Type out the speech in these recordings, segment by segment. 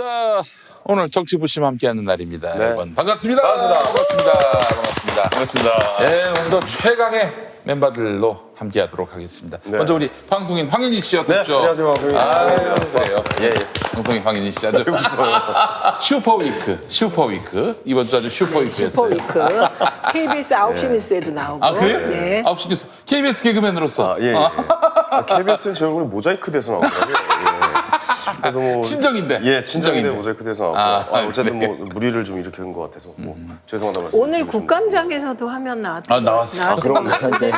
자, 오늘 정치부심 함께하는 날입니다. 네. 여러분 반갑습니다. 반갑습니다. 반갑습니다. 반갑습니다. 네, 오늘도 최강의 멤버들로 함께하도록 하겠습니다. 네. 먼저 우리 방송인 황현희 씨 어서 네, 오십시오. 안녕하세요, 방송인. 그래요. 예. 방송인 황현희 씨 아주 슈퍼위크 이번 주 아주 슈퍼위크였어요. 슈퍼위크 KBS 9시 뉴스에도 나오고. 아 그래요? 네. 9시 뉴스 KBS 개그맨으로서 아, 예. KBS는 제 얼굴이 모자이크 돼서 나오더라고요. 예. 그래서 뭐 친정인데. 예, 친정인데 모자이크 돼서 나오고. 어쨌든 그래. 뭐 무리를 좀 일으키는 것 같아서 뭐 죄송하다 말씀. 오늘 국감장에서도 화면 나왔던 아, 나왔어. 그럼요. 네.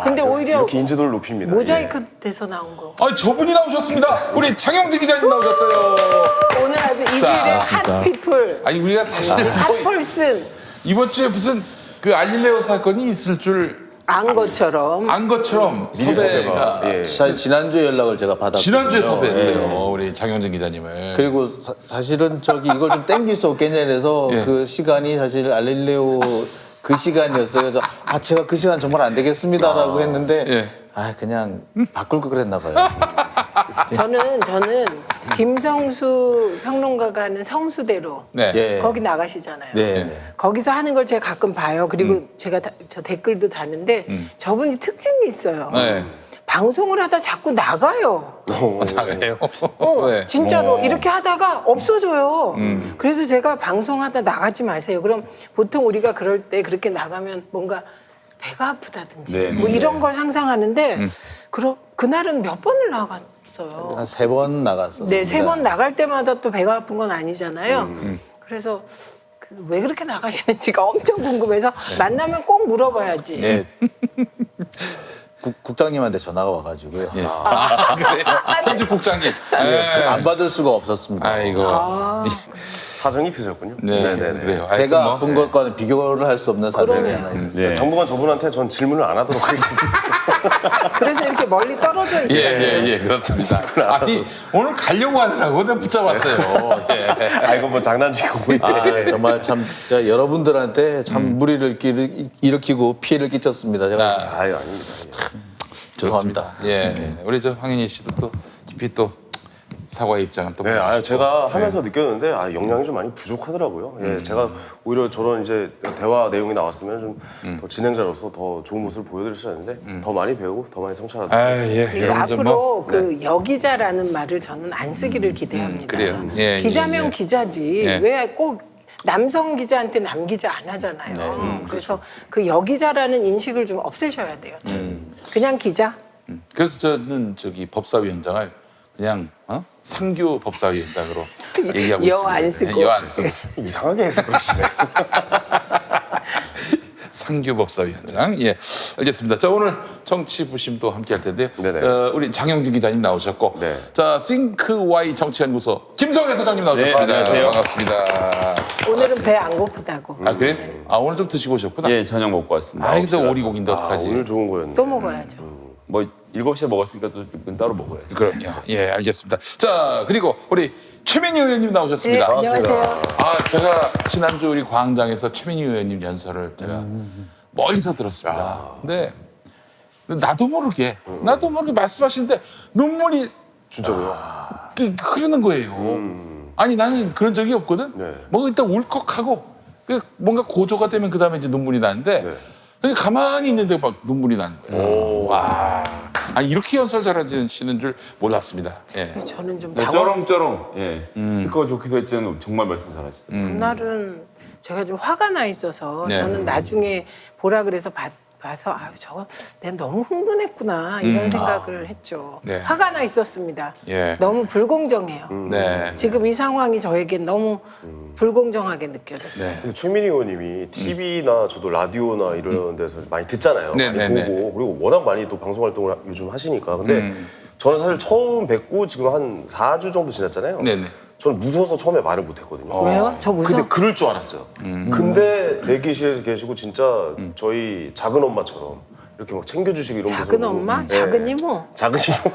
근데 오히려 이렇게 인지도를 높입니다. 모자이크 돼서 나온 거. 아, 저분이 나오셨습니다. 우리 장영진 기자님 나오셨어요. 오늘 아주 이주일의 핫피플, 아니 우리가 사실 뭐 핫펄슨 이번 주에 무슨 그 알릴레오 사건이 있을 줄 안 것처럼. 안 것처럼 미리 섭외가 섭외가, 예. 지난주에 연락을 제가 받았거든요. 지난주에 섭외했어요. 예. 우리 장영진 기자님을. 그리고 사실은 이걸 좀 땡길 수 없겠냐 해서 예. 그 시간이 사실 알릴레오 그 시간이었어요. 그래서 제가 그 시간 정말 안 되겠습니다라고 했는데 예. 그냥 바꿀 걸 그랬나 봐요. 저는 김성수 평론가가 하는 성수대로 네. 예. 거기 나가시잖아요. 네. 거기서 하는 걸 제가 가끔 봐요. 그리고 제가 저 댓글도 다는데 저분이 특징이 있어요. 네. 방송을 하다 자꾸 나가요. 나가요. 네. 진짜로 이렇게 하다가 없어져요. 그래서 제가 방송하다 나가지 마세요. 그럼 보통 우리가 그럴 때 그렇게 나가면 뭔가 배가 아프다든지 네, 뭐 이런 걸 상상하는데 그날은 몇 번을 나갔어요. 한 3번 나갔었어요. 네, 3번 나갈 때마다 또 배가 아픈 건 아니잖아요. 그래서 왜 그렇게 나가시는지가 엄청 궁금해서 만나면 꼭 물어봐야지. 예. 국장님한테 전화가 와가지고요. 예. 그래요? 편집국장님. 네. 안 받을 수가 없었습니다. 아이고. 사정이 있으셨군요. 네. 네네네. 그래요. 배가 하여튼 뭐. 아픈 것과는 비교를 할 수 없는 사정이 그러네. 하나 있었어요. 네. 당분간 저분한테 전 질문을 안 하도록 하겠습니다. 그래서 이렇게 멀리 떨어져 있잖아요. 예, 그렇습니다. 아니, 오늘 가려고 하느라고 내가 붙잡았어요. 예. 아, 이거 뭐 장난치고. 정말 참 제가 여러분들한테 참 무리를 일으키고 피해를 끼쳤습니다. 제가 아유, 아닙니다. 죄송합니다. 예. 우리 저 황인희 씨도 또 깊이 또 사과의 입장을 또 네, 보여주시고. 제가 하면서 느꼈는데 영양이 좀 많이 부족하더라고요. 예, 제가 오히려 저런 이제 대화 내용이 나왔으면 좀 더 진행자로서 더 좋은 모습을 보여드릴 수 있는데 더 많이 배우고 더 많이 성찰하도록 아, 하겠습니다. 예. 그리고 여러분 좀 앞으로 뭐, 그 여기자라는 말을 저는 안 쓰기를 기대합니다. 그래요. 예, 기자면 예. 기자지 예. 왜 꼭 남성 기자한테 남 기자 안 하잖아요. 그래서 그 여기자라는 인식을 좀 없애셔야 돼요. 그냥 기자. 그래서 저는 법사위원장을 그냥 상규 법사위원장으로 얘기하고 여 있습니다. 안 쓰고. 여 안 쓰고. 이상하게 해서 그러시네. 상규 법사위원장. 예, 알겠습니다. 자, 오늘 정치부심도 함께 할 텐데요. 네네. 우리 장영진 기자님 나오셨고. 네. 자, 싱크와이 정치연구소 김성일 소장님 나오셨습니다. 네, 안녕하세요. 반갑습니다. 오늘은 배 안 고프다고. 아, 그래? 아, 오늘 좀 드시고 오셨구나. 예, 저녁 먹고 왔습니다. 아, 근데 9시라. 오리고기인데 어떡하지? 오늘 좋은 거였네. 또 먹어야죠. 뭐 7시에 먹었으니까 또 이건 따로 먹어야지. 그럼요. 예, 알겠습니다. 자, 그리고 우리 최민희 의원님 네, 나오셨습니다. 안녕하세요. 아, 제가 지난주 우리 광장에서 최민희 의원님 연설을 제가 멀리서 들었습니다. 근데 나도 모르게 말씀하시는데 눈물이 진짜로요? 흐르는 거예요. 아니, 나는 그런 적이 없거든. 네. 뭔가 일단 울컥하고 뭔가 고조가 되면 그 다음에 이제 눈물이 나는데 네. 그냥 가만히 있는데 막 눈물이 나는 거예요. 와, 아니 이렇게 연설 잘하시는 줄 몰랐습니다. 예. 저는 좀 네, 당황. 쩌렁쩌렁. 예. 스피커가 좋기도 했지만 정말 말씀 잘하시더라고요. 그날은 제가 좀 화가 나 있어서 네. 저는 나중에 보라 그래서 봐서 저거 내가 너무 흥분했구나 이런 생각을 했죠. 네. 화가 나 있었습니다. 예. 너무 불공정해요. 네. 지금 이 상황이 저에겐 너무 불공정하게 느껴졌어요. 네. 근데 최민희 의원님이 TV나 저도 라디오나 이런 데서 많이 듣잖아요. 네, 많이 네, 보고 그리고 워낙 많이 또 방송 활동을 요즘 하시니까. 근데 저는 사실 처음 뵙고 지금 한 4주 정도 지났잖아요. 네네. 저는 무서워서 처음에 말을 못 했거든요. 왜요? 저 무서워. 근데 그럴 줄 알았어요. 근데 대기실에서 계시고 진짜 저희 작은 엄마처럼 이렇게 막 챙겨주시고 이런 작은 모습으로. 엄마? 네. 작은 이모? 작은 이모.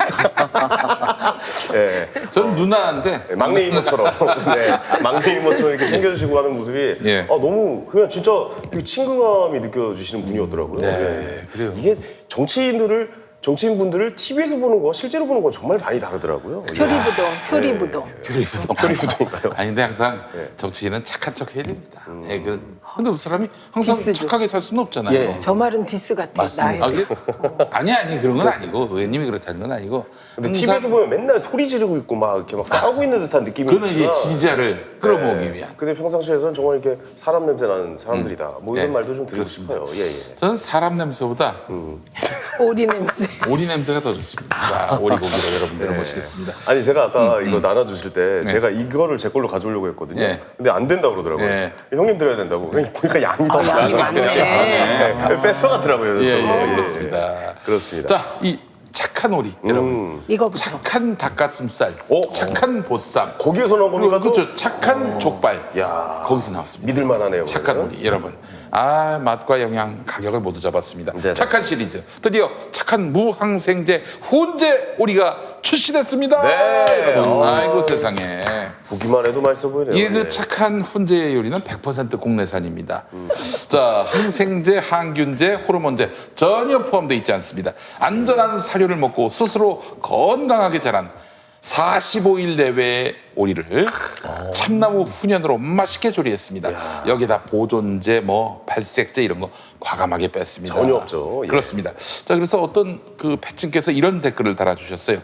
네. 전 누나인데 막내 이모처럼. 네. 막내 이모처럼 이렇게 챙겨주시고 하는 모습이 예. 너무 그냥 진짜 되게 친근감이 느껴지시는 분이었더라고요. 네, 그래요. 이게 정치인들을 정치인 분들을 TV에서 보는 거 실제로 보는 건 정말 많이 다르더라고요. 표리부동. 표리부동인가요? 아니 근데 항상 정치인은 착한 척 해야 됩니다. 예, 근데 그 사람이 항상 디스죠. 착하게 살 수는 없잖아요. 예. 저 말은 디스 같아요. 나에 아, 대해. 아니 그런 건 아니고 의원님이 그렇다는 건 아니고. 근데 항상 TV에서 보면 맨날 소리 지르고 있고 막 이렇게 막 싸우고 있는 듯한 느낌이 그거는 이제 있지만 지지자를 끌어모으기 위한. 근데 평상시에서는 정말 이렇게 사람 냄새 나는 사람들이다. 뭐 이런 예. 말도 좀 드리고 싶어요. 예, 예. 저는 사람 냄새보다 오리 냄새. 오리 냄새가 더 좋습니다. 자, 오리고기로 여러분들을 모시겠습니다. 아니 제가 아까 이거 나눠주실 때 네. 제가 이거를 제 걸로 가져오려고 했거든요. 예. 근데 안 된다고 그러더라고요. 예. 형님 드려야 된다고. 보니까 양이 더 양이 많네. 네. 뺏어가더라고요. 예, 저쪽으로. 예, 그렇습니다. 그렇습니다. 자, 이 착한 오리 여러분. 이거부터. 착한 닭가슴살, 착한 보쌈, 거기에서 나온 겁니까? 또? 그렇죠. 착한 족발. 야. 거기서 나왔습니다. 믿을만하네요. 착한 그러면. 오리 여러분. 아 맛과 영양 가격을 모두 잡았습니다. 네네. 착한 시리즈 드디어 착한 무항생제 훈제 오리가 출시됐습니다. 네. 여러분. 아이고 세상에. 보기만 해도 맛있어 보이네요. 이게 그 예. 착한 훈제 요리는 100% 국내산입니다. 자, 항생제, 항균제, 호르몬제 전혀 포함되어 있지 않습니다. 안전한 사료를 먹고 스스로 건강하게 자란 45일 내외의 오리를 참나무 훈연으로 맛있게 조리했습니다. 여기다 보존제, 발색제 이런 거 과감하게 뺐습니다. 전혀 없죠. 예. 그렇습니다. 자, 그래서 어떤 그 패친께서 이런 댓글을 달아주셨어요.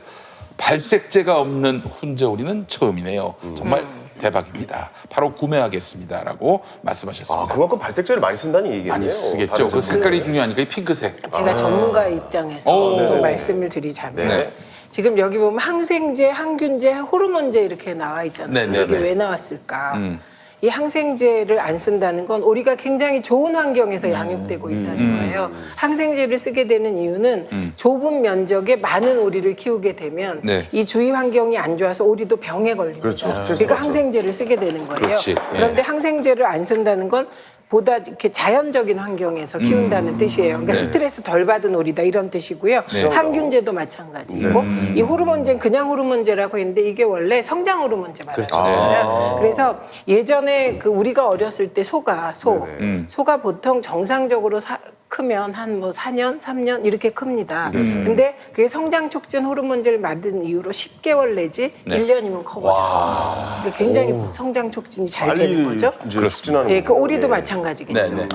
발색제가 없는 훈제 오리는 처음이네요. 정말 대박입니다. 바로 구매하겠습니다라고 말씀하셨습니다. 아, 그만큼 발색제를 많이 쓴다는 얘기겠네요. 많이 쓰겠죠. 다른 그 제품들. 색깔이 중요하니까 이 핑크색. 제가 전문가 입장에서 오, 또 네네. 말씀을 드리자면 네. 지금 여기 보면 항생제, 항균제, 호르몬제 이렇게 나와 있잖아요. 네네네. 이게 왜 나왔을까? 이 항생제를 안 쓴다는 건 오리가 굉장히 좋은 환경에서 양육되고 있다는 거예요. 항생제를 쓰게 되는 이유는 좁은 면적에 많은 오리를 키우게 되면 네. 이 주위 환경이 안 좋아서 오리도 병에 걸립니다. 그렇죠. 스트레스 그러니까 받죠. 항생제를 쓰게 되는 거예요. 그렇지. 그런데 항생제를 안 쓴다는 건 보다 이렇게 자연적인 환경에서 키운다는 뜻이에요. 그러니까 스트레스 덜 받은 오리다 이런 뜻이고요. 네. 항균제도 마찬가지고 이 호르몬제는 그냥 호르몬제라고 했는데 이게 원래 성장 호르몬제 말이에요. 그래서 예전에 그 우리가 어렸을 때 소가 보통 정상적으로 크면 한 4년, 3년 이렇게 큽니다. 근데 그게 성장 촉진 호르몬제를 맞은 이후로 10개월 내지 1년이면 커버려요. 그러니까 굉장히 성장 촉진이 잘 되는 거죠. 이제 촉진하는 예, 그 거군요. 오리도 예. 마찬가지겠죠. 네네.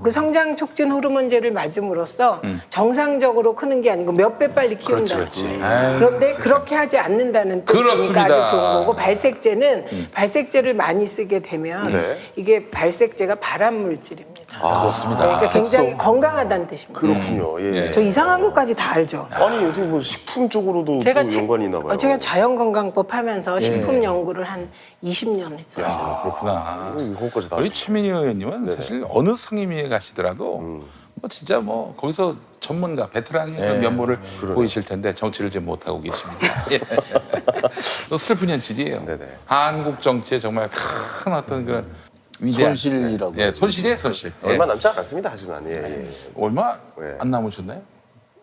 그 성장 촉진 호르몬제를 맞음으로써 정상적으로 크는 게 아니고 몇 배 빨리 키운다는 거예요. 그런데 그렇게 하지 않는다는 뜻이니까 그렇습니다. 아주 좋은 거고 발색제는 발색제를 많이 쓰게 되면 네. 이게 발색제가 발암 물질입니다. 그렇습니다. 그러니까 굉장히 건강하다는 뜻입니다. 그렇군요. 예. 저 이상한 것까지 다 알죠. 아니 어떻게 뭐 식품 쪽으로도 또 연관이 있나 봐요. 제가 자연건강법 하면서 식품 연구를 한 20년 했어요. 아, 그렇구나. 이거까지 다 우리 하시죠. 최민희 의원님은 사실 어느 상임위에 가시더라도 진짜 거기서 전문가 베테랑의 면모를 보이실 텐데 정치를 지금 못하고 계십니다. 예. 또 슬픈 현실이에요. 네네. 한국 정치에 정말 큰 어떤 그런 위대한 손실이라고. 예, 손실이에요, 손실. 예. 얼마 남지 않았습니다. 하지만 예. 얼마 예. 안 남으셨나요?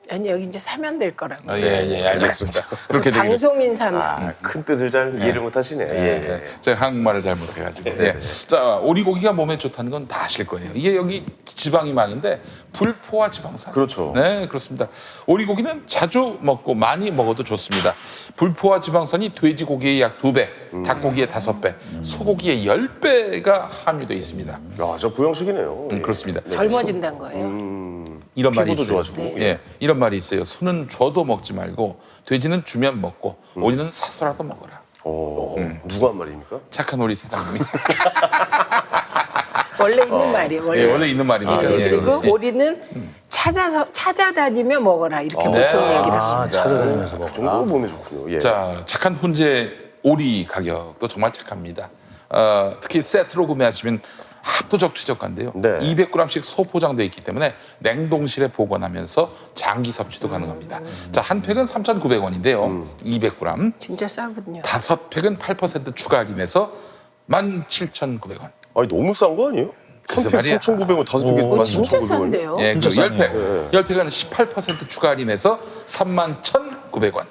아니 여기 이제 사면 될 거라고. 예, 알겠습니다. 그렇게 되기를. 방송인 사면. 큰 뜻을 잘 이해를 못하시네. 예. 제가 한국말을 잘 못해가지고. 예. 자, 오리고기가 몸에 좋다는 건 다 아실 거예요. 이게 여기 지방이 많은데 불포화 지방산. 그렇죠. 네, 그렇습니다. 오리고기는 자주 먹고 많이 먹어도 좋습니다. 불포화 지방산이 돼지고기의 약 2배, 닭고기의 5배, 소고기의 10배가 함유되어 있습니다. 야, 저 보양식이네요. 예. 그렇습니다. 젊어진다는 거예요. 이런 말이 피부도 있어요. 좋아지고. 예, 이런 말이 있어요. 소는 줘도 먹지 말고 돼지는 주면 먹고 오리는 사서라도 먹어라. 누가 한 말입니까? 착한 오리 사장님이. 원래 있는 말이에요. 예, 원래 있는 말입니다. 예, 그리고 예. 오리는 찾아다니며 먹어라 이렇게 보통 네. 얘기를 합니다. 찾아다니면서 그 정도로 몸에 좋군요. 예. 자, 착한 훈제 오리 가격도 정말 착합니다. 특히 세트로 구매하시면 압도적 최저가인데요. 네. 200g씩 소포장되어 있기 때문에 냉동실에 보관하면서 장기 섭취도 가능합니다. 자, 한 팩은 3,900원인데요. 200g. 진짜 싸거든요. 5팩은 8% 추가 할인해서 17,900원. 아니 너무 싼 거 아니에요? 글쎄 한 팩 말이야. 3,900원, 5팩에 진짜 13,900원. 싼데요. 예, 그 진짜 10팩. 10팩은 18% 추가 할인해서 31,900원. 9,900원.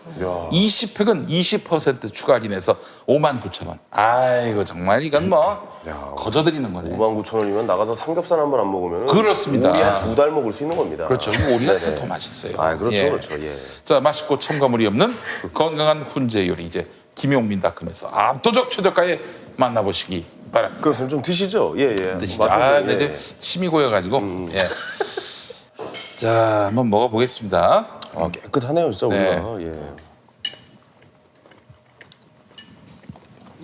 20팩은 20% 추가 할인해서 59,000원. 아이고 정말 이건 뭐 야. 거저드리는 거네. 59,000원이면 나가서 삼겹살 한 번 안 먹으면 그렇습니다. 오리 한 2달 먹을 수 있는 겁니다. 그렇죠. 이거 오리가 네네. 더 맛있어요. 아, 그렇죠, 예. 그렇죠. 예. 자, 맛있고 첨가물이 없는 건강한 훈제 요리 이제 김용민닷컴에서 압도적 최저가에 만나보시기 바랍니다. 그렇습니다. 좀 드시죠. 예, 예. 드시죠. 맛은 아, 좀, 근데 이제 침이 고여가지고. 예. 자, 한번 먹어보겠습니다. 아, 깨끗하네요, 진짜 네. 우리가. 예.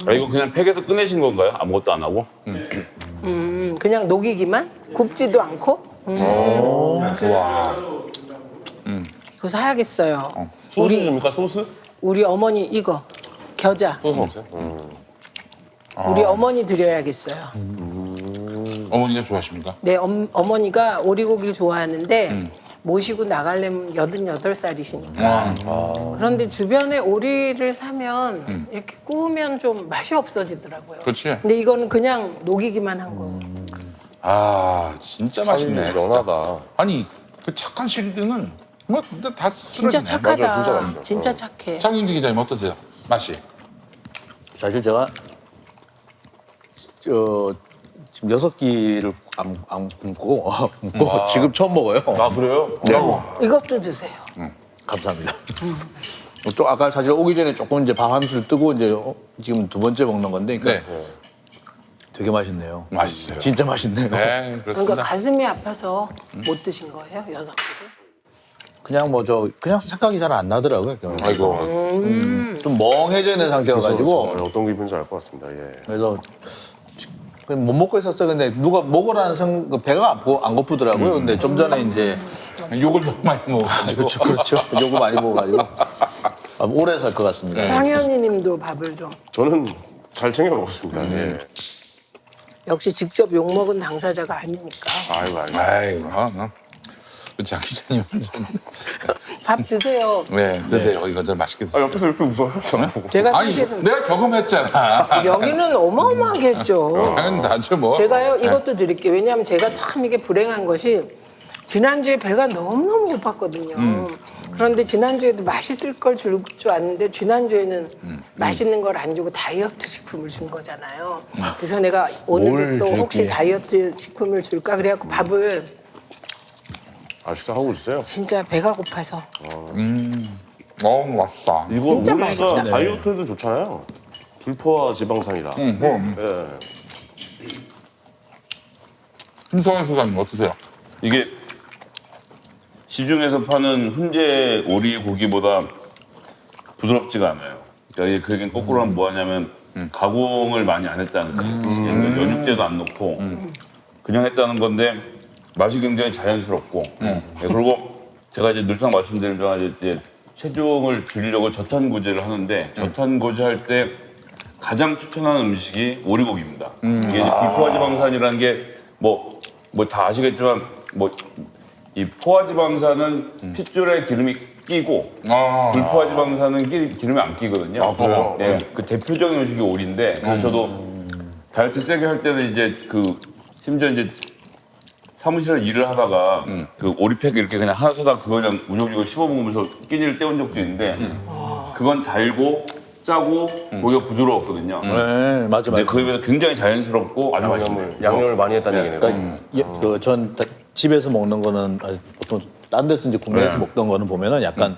아, 이거 그냥 팩에서 꺼내신 건가요? 아무것도 안 하고? 그냥 녹이기만? 굽지도 않고? 이거 사야겠어요. 소스입니까, 소스? 우리 어머니 이거 겨자. 소스 없어요? 우리 어머니 드려야겠어요. 어머니가 좋아하십니까? 네, 어머니가 오리고기를 좋아하는데 모시고 나가려면 88살이시니까. 그런데 주변에 오리를 사면 이렇게 구우면 좀 맛이 없어지더라고요. 그렇지. 근데 이거는 그냥 녹이기만 한 거. 아, 진짜 맛있네. 진짜. 연하다. 아니, 그 착한 실드는 뭐 근데 다 진짜 쓰러지네. 착하다. 맞아요, 진짜 맛있어요. 진짜 착해. 장윤주 기자님 어떠세요? 맛이? 사실 제가 지금 6끼를 안 굶고 지금 처음 먹어요. 아, 그래요? 이것도 드세요. 감사합니다. 또 아까 사실 오기 전에 조금 이제 밥 한 술 뜨고 이제 지금 2번째 먹는 건데 그러니까 네. 되게 맛있네요. 맛있어요. 진짜 맛있네요. 네, 그러니까 그렇습니다. 가슴이 아파서 못 드신 거예요? 6끼를? 그냥 그냥 생각이 잘 안 나더라고요. 아이고. 좀 멍해져 있는 상태여가지고 어떤 기분인지 알 것 같습니다. 예. 그래서 그냥 못 먹고 있었어요. 근데 누가 먹으라는 배가 안 고프더라고요. 근데 좀 전에 이제 욕을 너무 많이 먹어가지고. 그렇죠. 요거 많이 먹어가지고 오래 살 것 같습니다. 황현희 님도 밥을 좀. 저는 잘 챙겨 먹었습니다. 예. 역시 직접 욕먹은 당사자가 아니니까. 아이고. 장 기자님은 좀. 밥 드세요. 네, 드세요. 이거 좀 맛있게 드세요. 옆에서 이렇게 웃어요? 제가 아니, 사실은 내가 경험했잖아. 여기는 어마어마하겠죠. 당연히 다죠 뭐. 제가요 이것도 드릴게요. 왜냐하면 제가 참 이게 불행한 것이 지난주에 배가 너무너무 고팠거든요. 그런데 지난주에도 맛있을 걸 줄 줄 알았는데 지난주에는 맛있는 걸 안 주고 다이어트 식품을 준 거잖아요. 그래서 내가 오늘도 또 혹시 그렇게. 다이어트 식품을 줄까 그래갖고 밥을 아, 식사하고 있어요? 진짜 배가 고파서 너무 맛있다. 이거 진짜 우리가 맛있다. 다이어트에도 좋잖아요. 불포화 지방산이라. 예. 김성현 소장님 어떠세요? 이게 시중에서 파는 훈제 오리 고기보다 부드럽지가 않아요. 그러니까 그 얘기는 거꾸로 하면 뭐 하냐면 가공을 많이 안 했다는 거예요. 그러니까 연육제도 안 넣고 그냥 했다는 건데 맛이 굉장히 자연스럽고 네, 그리고 제가 이제 늘상 말씀드리면 이제 체중을 줄이려고 저탄고지를 하는데 저탄고지 할 때 가장 추천하는 음식이 오리고기입니다. 이게 이제 불포화지방산이라는 게 뭐 다 아시겠지만 이 포화지방산은 핏줄에 기름이 끼고 불포화지방산은 기름이 안 끼거든요. 아, 그래요? 네, 그 대표적인 음식이 오리인데 그래서 저도 다이어트 세게 할 때는 이제 심지어 이제 사무실에서 일을 하다가 그 오리팩 이렇게 그냥 하나 사다 그거 그냥 우적우적 씹어 먹으면서 끼니를 때운 적도 있는데 그건 달고 짜고 고기가 부드러웠거든요. 네, 맞아. 근데 그에 비해서 굉장히 자연스럽고 아주 맛있네요. 양념을 많이 했다는 얘기네요. 그러니까 전 집에서 먹는 거는 보통 딴 데서 이제 구매해서 먹던 거는 보면은 약간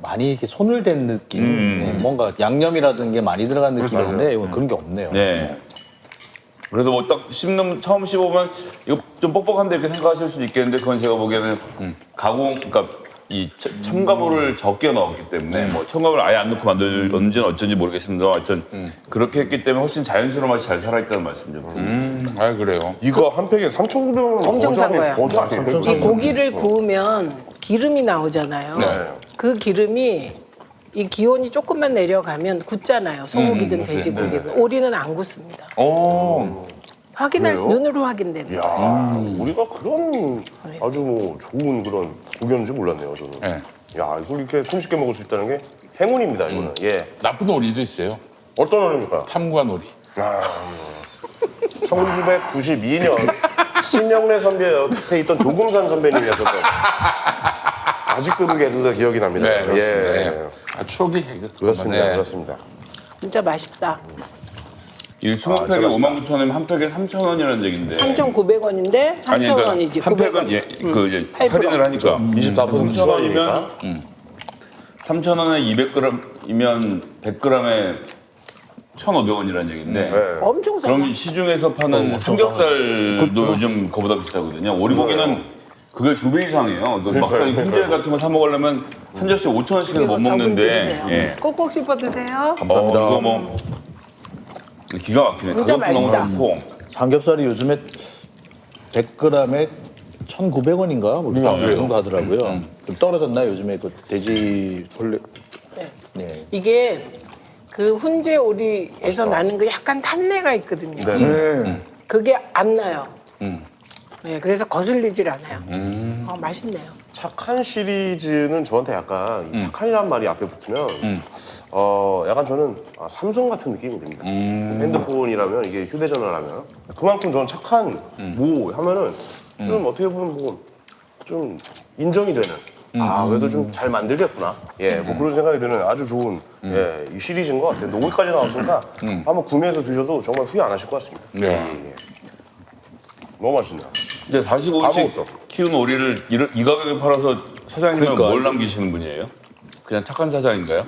많이 이렇게 손을 댄 느낌, 뭔가 양념이라든 게 많이 들어간 느낌인데 이건 그런 게 없네요. 네. 그래서 뭐 딱 처음 씹으면 이거 좀 뻑뻑한데 이렇게 생각하실 수도 있겠는데 그건 제가 보기에는 그러니까 이 첨가물을 적게 넣었기 때문에 뭐 첨가물을 아예 안 넣고 만들었는지는 어쩐지 모르겠습니다. 하여튼 그렇게 했기 때문에 훨씬 자연스러운 맛이 잘 살아있다는 말씀이죠. 아 그래요. 이거 한 팩에 3,900원 엄청 싼 거예요. 이 이 고기를 구우면 기름이 나오잖아요. 네. 그 기름이 이 기온이 조금만 내려가면 굳잖아요. 소고기든 돼지고기든. 오리는 안 굳습니다. 눈으로 확인되는 야, 거예요. 우리가 그런 아주 뭐 좋은 그런 고기인지 몰랐네요, 저는. 네. 야, 이걸 이렇게 손쉽게 먹을 수 있다는 게 행운입니다, 이거는. 예. 나쁜 오리도 있어요. 어떤 원입니까? 탐관 오리. 1992년 신영래 선배 옆에 있던 조금산 선배님이었었던 아직도 그 개그가 기억이 납니다. 네, 그렇습니다. 예. 예. 아, 추억이 그렇습니다. 네. 그렇습니다. 진짜 맛있다. 이 20팩에 59,000원이면 한 팩에 3,000원이라는 얘기인데. 3,900원인데 3,000원이지. 한 팩은 예, 그 이제 8%. 할인을 하니까 24% 3,000원이면 3,000원에 200g이면 100g에 1,500원이라는 얘기인데. 엄청 싸. 그럼 시중에서 파는 삼겹살도 요즘 그거보다 비싸거든요. 오리고기는 그게 2배 이상이에요. 막상 훈제 같은 거 사 먹으려면 한 접시 5,000원씩은 못 이거 저분 먹는데. 드세요. 예. 꼭꼭 씹어 드세요. 이거 뭐 기가 막히네. 진짜 그것도 너무 맛있다. 많고. 삼겹살이 요즘에 100g에 1,900원인가 뭐 그 정도 하더라고요. 좀 떨어졌나요? 요즘에 그 돼지 원래 네. 이게 그 훈제 오리에서 나는 그 약간 탄내가 있거든요. 네. 그게 안 나요. 네, 그래서 거슬리질 않아요. 맛있네요. 착한 시리즈는 저한테 약간 이 착한이라는 말이 앞에 붙으면 약간 저는 삼성 같은 느낌이 듭니다. 핸드폰이라면 이게 휴대전화라면 그만큼 저는 착한 뭐 하면은 좀 어떻게 보면 뭐 좀 인정이 되는 그래도 좀 잘 만들겠구나. 예, 뭐 그런 생각이 드는 아주 좋은 예, 이 시리즈인 것 같아요. 근데 5위까지 나왔으니까 한번 구매해서 드셔도 정말 후회 안 하실 것 같습니다. 네. 예. 너무 맛있네요. 이제 다 45인치 먹었어. 키운 오리를 이 가격에 팔아서 사장님은 그러니까. 뭘 남기시는 분이에요? 그냥 착한 사장인가요?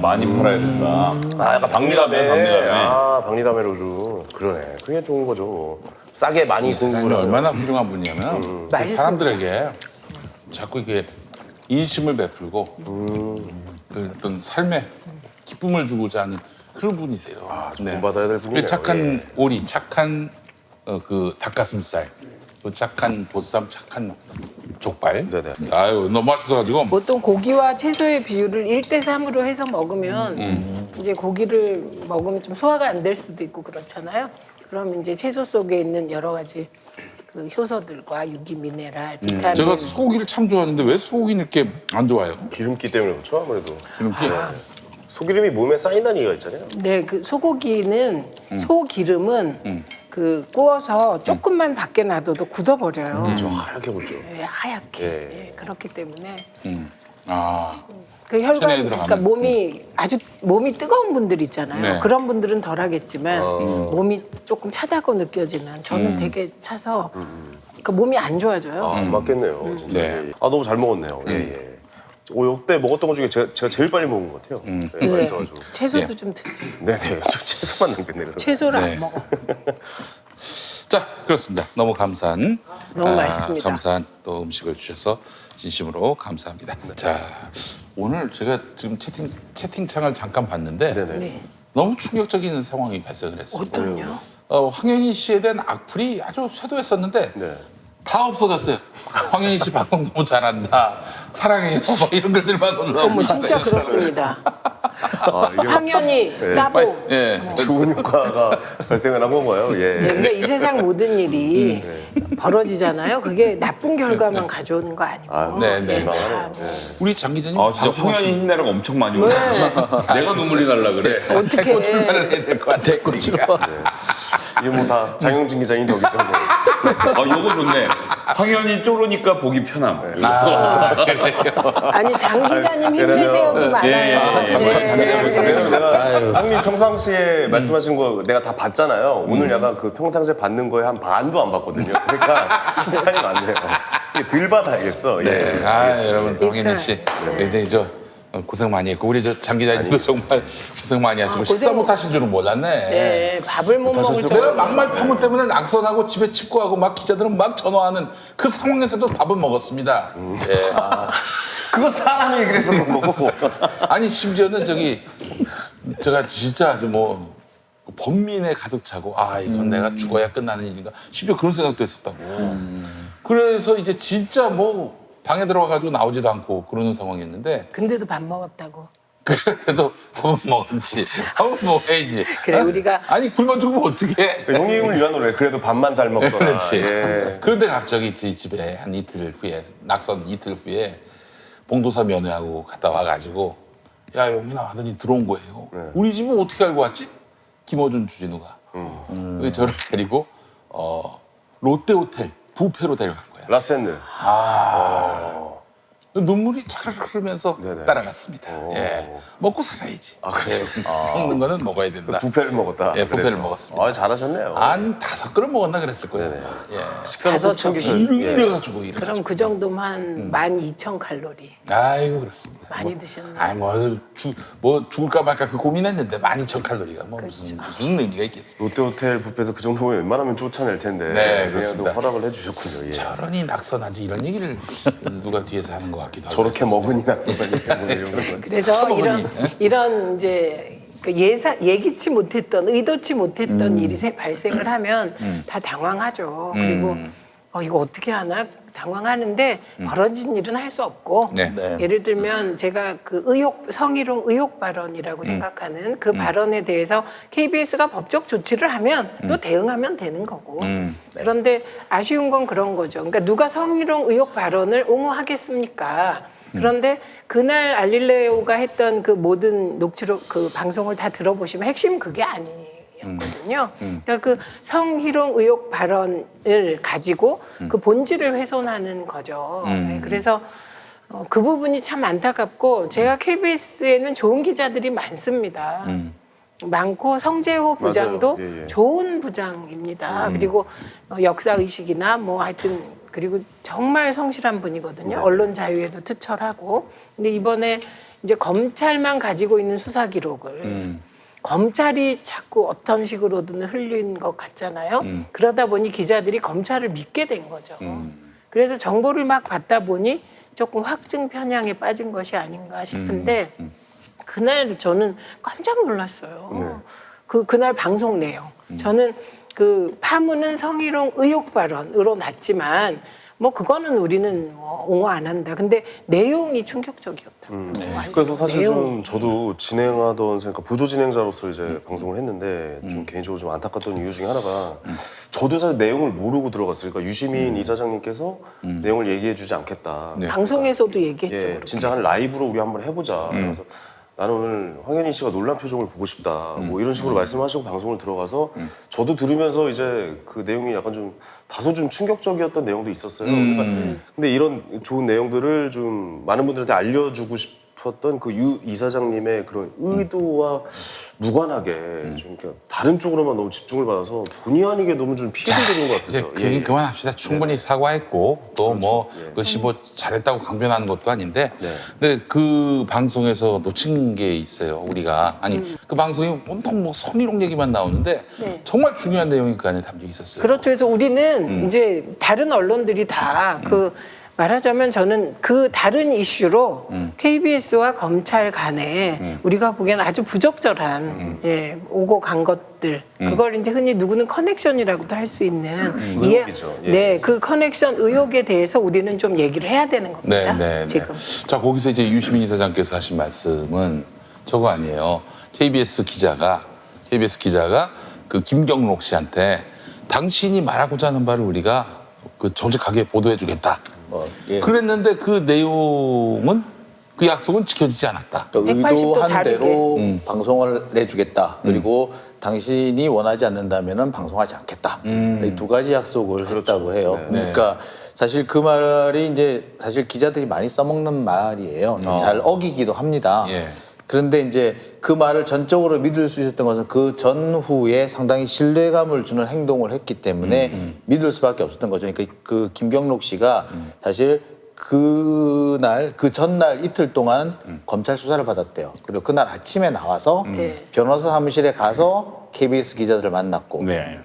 많이 팔아야 된다. 약간 박리담에. 박리담에. 박리담에 로즈. 그러네. 그게 좋은 거죠. 뭐. 싸게 많이 사장님이 공부를 하면. 얼마나 훌륭한 분이냐면 그 맛있습니다. 사람들에게 자꾸 이게 인심을 베풀고 그 어떤 삶에 기쁨을 주고자 하는 그런 분이세요. 좀 본받아야 될 분이네요. 착한 예. 오리, 착한 그 닭가슴살, 또 착한 보쌈, 착한 족발. 네네. 아유 너무 맛있어가지고 보통 고기와 채소의 비율을 1대3으로 해서 먹으면 이제 고기를 먹으면 좀 소화가 안 될 수도 있고 그렇잖아요. 그럼 이제 채소 속에 있는 여러 가지 그 효소들과 유기 미네랄, 비타민 제가 소고기를 참 좋아하는데 왜 소고기는 이렇게 안 좋아요? 기름기 때문에 그렇죠, 아무래도. 기름기. 소기름이 몸에 쌓인다는 얘기가 있잖아요. 네, 그 소고기는 소기름은 그 구워서 조금만 밖에 놔둬도 굳어버려요. 좀 하얗게 굴죠. 네, 하얗게. 예. 예, 그렇기 때문에 아, 그 혈관, 체내에 그러니까 들어가면. 몸이 뜨거운 분들 있잖아요. 네. 그런 분들은 덜하겠지만 몸이 조금 차다고 느껴지면 저는 되게 차서 그러니까 몸이 안 좋아져요. 맞겠네요. 진짜. 네. 너무 잘 먹었네요. 예, 예. 이때 먹었던 것 중에 제가 제일 빨리 먹은 것 같아요. 예, 맛있어가지고. 채소도 예. 좀 드세요. 네네. 저 채소만 남겼네. 그러면. 채소를 네. 안 먹어. 자 그렇습니다. 너무 감사한 너무 맛있습니다. 감사한 또 음식을 주셔서 진심으로 감사합니다. 자 오늘 제가 지금 채팅창을 잠깐 봤는데 네. 너무 충격적인 상황이 발생을 했습니다. 어떤요? 황현희 씨에 대한 악플이 아주 쇄도했었는데 네. 다 없어졌어요. 황현희 씨 방송 너무 잘한다. 사랑해요. 뭐 이런 글들만 올라오고 어머 진짜 있어요. 그렇습니다. 이게 황현희, 따봉. 예. 좋은 효과가 발생을 한 건가요? 예. 네, 그러니까 이 세상 모든 일이 벌어지잖아요. 그게 나쁜 결과만 가져오는 거 아니고. 네, 네. 민망하네요. 우리 장 기자님 진짜 황현이 힘내라고 엄청 많이 오네. 내가 눈물이 날라 그래. 어떻게 대고 출마를 해야 될 것 같아. 대고 출마. 이게 뭐 다 장영진 기자님 덕이죠. 뭐. 요거 좋네. 황현이 쪼르니까 보기 편함. 아니 장 기자님 왜냐면- 힘내세요도 많아요. 왜냐면 내가 형님 평상시에 말씀하신 거 내가 다 봤잖아요. 오늘 약간 그 평상시에 받는 거에 한 반도 안 봤거든요. 그러니까 칭찬이 많네요. 이게 덜 받아야겠어. 네. 예. 여러분 또 황현희 씨 굉장히 고생 많이 했고 우리 장 기자님도 정말 고생 많이 하시고 고생 식사 못- 못 하신 줄은 몰랐네. 네, 밥을 못 먹을 내가 정도로. 막말 파문 때문에 낙선하고 집에 칩고하고 막 기자들은 막 전화하는 그 상황에서도 밥은 먹었습니다. 예. 그거 사람이 그래서 그런 거고. 아니 심지어는 제가 진짜 아주 뭐 번민에 가득 차고 이건 내가 죽어야 끝나는 일인가 심지어 그런 생각도 했었다고. 그래서 이제 진짜 뭐 방에 들어가가지고 나오지도 않고 그러는 상황이었는데 근데도 밥 먹었다고. 그래도 밥은 먹었지. 밥은 먹어야지. 그래, 우리가- 아니 굶어 죽으면 어떡해. 형님을 위한 노래. 그래도 밥만 잘 먹더라. 그렇지. 예. 그런데 갑자기 저희 집에 한 이틀 후에 낙선 이틀 후에 봉도사 면회하고 갔다 와가지고 야 영민아 하더니 들어온 거예요. 우리 집은 어떻게 알고 왔지? 김어준 주진우가 저를 데리고 롯데호텔 뷔페로 데려간 거야. 라센느. 눈물이 차르르 흐르면서 네네. 따라갔습니다. 예. 먹고 살아야지. 그래요? 먹는 거는 먹어야 된다. 뷔페를 먹었다. 예, 뷔페를 그래서. 먹었습니다. 잘하셨네요. 한 5그릇 먹었나 그랬을 거예요. 네네. 예. 식사는 꼭 챙기셔야 이래가지고 그럼 그 정도면 12,000칼로리 아이고 그렇습니다. 많이 드셨네요. 아이 뭐 죽을까 말까 그 고민했는데 12,000칼로리가 뭐 무슨 의미가 있겠습니까? 롯데호텔 뷔페에서 그 정도면 웬만하면 쫓아낼 텐데 네, 그냥 또 그렇습니다. 허락을 해주셨군요. 예. 저런이 낙선하지 이런 얘기를 누가 뒤에서 하는 것 같기도 하고. 저렇게 그랬었습니다. 먹으니 낙서다니 때문에 이런 건. 그래서 처먹으니. 이런 이제 그 예기치 못했던 의도치 못했던 일이 발생을 하면 다 당황하죠. 그리고 이거 어떻게 하나 당황하는데 벌어진 일은 할 수 없고 네. 네. 예를 들면 제가 그 성희롱 의혹 발언이라고 생각하는 그 발언에 대해서 KBS가 법적 조치를 하면 또 대응하면 되는 거고 그런데 아쉬운 건 그런 거죠. 그러니까 누가 성희롱 의혹 발언을 옹호하겠습니까? 그런데 그날 알릴레오가 했던 그 모든 녹취록 그 방송을 다 들어보시면 핵심 그게 아니었거든요. 그러니까 그 성희롱 의혹 발언을 가지고 그 본질을 훼손하는 거죠. 네, 그래서 그 부분이 참 안타깝고 제가 KBS에는 좋은 기자들이 많습니다. 많고 성재호 부장도 맞아요. 예. 좋은 부장입니다. 그리고 역사 의식이나 뭐 하여튼 그리고 정말 성실한 분이거든요. 언론 자유에도 투철하고. 근데 이번에 이제 검찰만 가지고 있는 수사 기록을 검찰이 자꾸 어떤 식으로든 흘린 것 같잖아요. 그러다 보니 기자들이 검찰을 믿게 된 거죠. 그래서 정보를 막 받다 보니 조금 확증 편향에 빠진 것이 아닌가 싶은데 그날 저는 깜짝 놀랐어요. 그날 방송 내용. 저는 그 파문은 성희롱 의혹 발언으로 났지만 뭐 그거는 우리는 뭐 옹호 안 한다. 근데 내용이 충격적이었다고요. 그래서 사실 내용이. 좀 저도 진행하던 그러니까 보도 진행자로서 이제 방송을 했는데 좀 개인적으로 좀 안타깝던 이유 중에 하나가 저도 사실 내용을 모르고 들어갔어요. 그러니까 유시민 이사장님께서 내용을 얘기해주지 않겠다. 네. 방송에서도 얘기했죠. 예, 그렇게. 진짜 한 라이브로 우리 한번 해보자. 그래서 나는 오늘 황현희 씨가 놀란 표정을 보고 싶다. 뭐 이런 식으로 말씀하시고 방송을 들어가서 저도 들으면서 이제 그 내용이 약간 좀 다소 좀 충격적이었던 내용도 있었어요. 그러니까 근데 이런 좋은 내용들을 좀 많은 분들한테 알려주고 싶었던 그 유 이사장님의 그런 의도와 무관하게 좀 이렇게 다른 쪽으로만 너무 집중을 받아서 본의 아니게 너무 좀 피해를 드린 것 이제 같아서. 그 얘기 그만합시다. 충분히 사과했고 또 뭐 예. 그것이 뭐 잘했다고 강변하는 것도 아닌데 네. 근데 그 방송에서 놓친 게 있어요. 우리가 아니 그 방송이 온통 뭐 성희롱 얘기만 나오는데 네. 정말 중요한 내용이 그 안에 담겨 있었어요. 그렇죠. 그래서 우리는 이제 다른 언론들이 다 그 말하자면 저는 그 다른 이슈로 KBS와 검찰 간에 우리가 보기엔 아주 부적절한 예, 오고 간 것들 그걸 이제 흔히 누구는 커넥션이라고도 할 수 있는 의혹이죠. 예. 네, 그 커넥션 의혹에 대해서 우리는 좀 얘기를 해야 되는 겁니다. 네. 지금. 자 거기서 이제 유시민 이사장께서 하신 말씀은 저거 아니에요. KBS 기자가 그 김경록 씨한테 당신이 말하고자 하는 바를 우리가 그 정직하게 보도해주겠다. 예. 그랬는데 그 내용은 그 약속은 지켜지지 않았다. 180도 의도한 다르게. 대로 방송을 내주겠다. 그리고 당신이 원하지 않는다면 방송하지 않겠다. 이 두 가지 약속을 했다고 해요. 네. 그러니까 사실 그 말이 이제 사실 기자들이 많이 써먹는 말이에요. 잘 어기기도 합니다. 예. 그런데 이제 그 말을 전적으로 믿을 수 있었던 것은 그 전후에 상당히 신뢰감을 주는 행동을 했기 때문에 믿을 수밖에 없었던 거죠. 그러니까 그 김경록 씨가 사실 그 전날 이틀 동안 검찰 수사를 받았대요. 그리고 그날 아침에 나와서 네. 변호사 사무실에 가서 KBS 기자들을 만났고 네.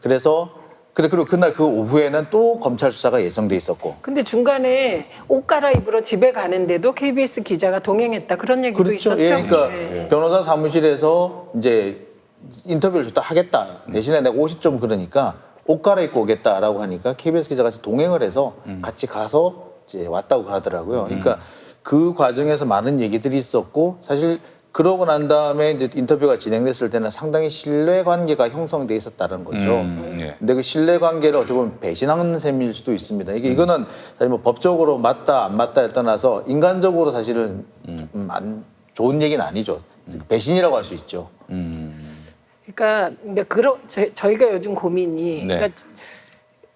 그래서 그리고 그날 그 오후에는 또 검찰 수사가 예정돼 있었고 근데 중간에 옷 갈아입으러 집에 가는데도 KBS 기자가 동행했다 그런 얘기도 그렇죠. 있었죠. 예, 그러니까 네. 변호사 사무실에서 이제 인터뷰를 줬다 하겠다. 대신에 내가 옷이 좀 그러니까 옷 갈아입고 오겠다라고 하니까 KBS 기자가 같이 동행을 해서 같이 가서 이제 왔다고 하더라고요. 그러니까 그 과정에서 많은 얘기들이 있었고 사실 그러고 난 다음에 이제 인터뷰가 진행됐을 때는 상당히 신뢰 관계가 형성돼 있었다는 거죠. 예. 근데 그 신뢰 관계를 어떻게 보면 배신하는 셈일 수도 있습니다. 이거는 사실 뭐 법적으로 맞다 안 맞다를 떠나서 인간적으로 사실은 안 좋은 얘기는 아니죠. 배신이라고 할 수 있죠. 그러니까 저희가 요즘 고민이 네. 그러니까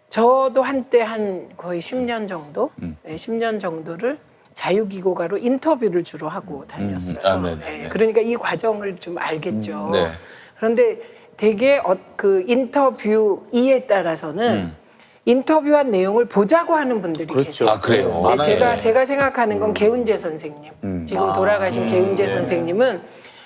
저도 한때 한 거의 10년 정도, 네, 10년 정도를 자유기고가로 인터뷰를 주로 하고 다녔어요. 네네. 네, 그러니까 이 과정을 좀 알겠죠. 네. 그런데 되게 그 인터뷰이에 따라서는 인터뷰한 내용을 보자고 하는 분들이 그렇죠. 계세요. 아, 그래요? 네, 많아요. 제가 생각하는 건 개운재 선생님. 지금 돌아가신 개운재 선생님은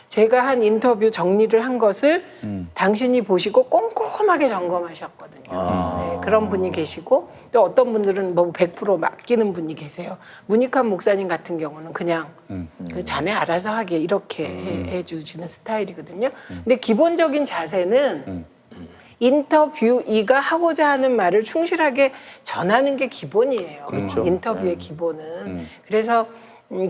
제가 한 인터뷰 정리를 한 것을 당신이 보시고 꼼꼼하게 점검하셨거든요. 네, 그런 분이 계시고 또 어떤 분들은 뭐 100% 맡기는 분이 계세요. 문익환 목사님 같은 경우는 그냥 그 자네 알아서 하게 이렇게 해주시는 스타일이거든요. 근데 기본적인 자세는 인터뷰이가 하고자 하는 말을 충실하게 전하는 게 기본이에요. 그렇죠. 인터뷰의 기본은. 그래서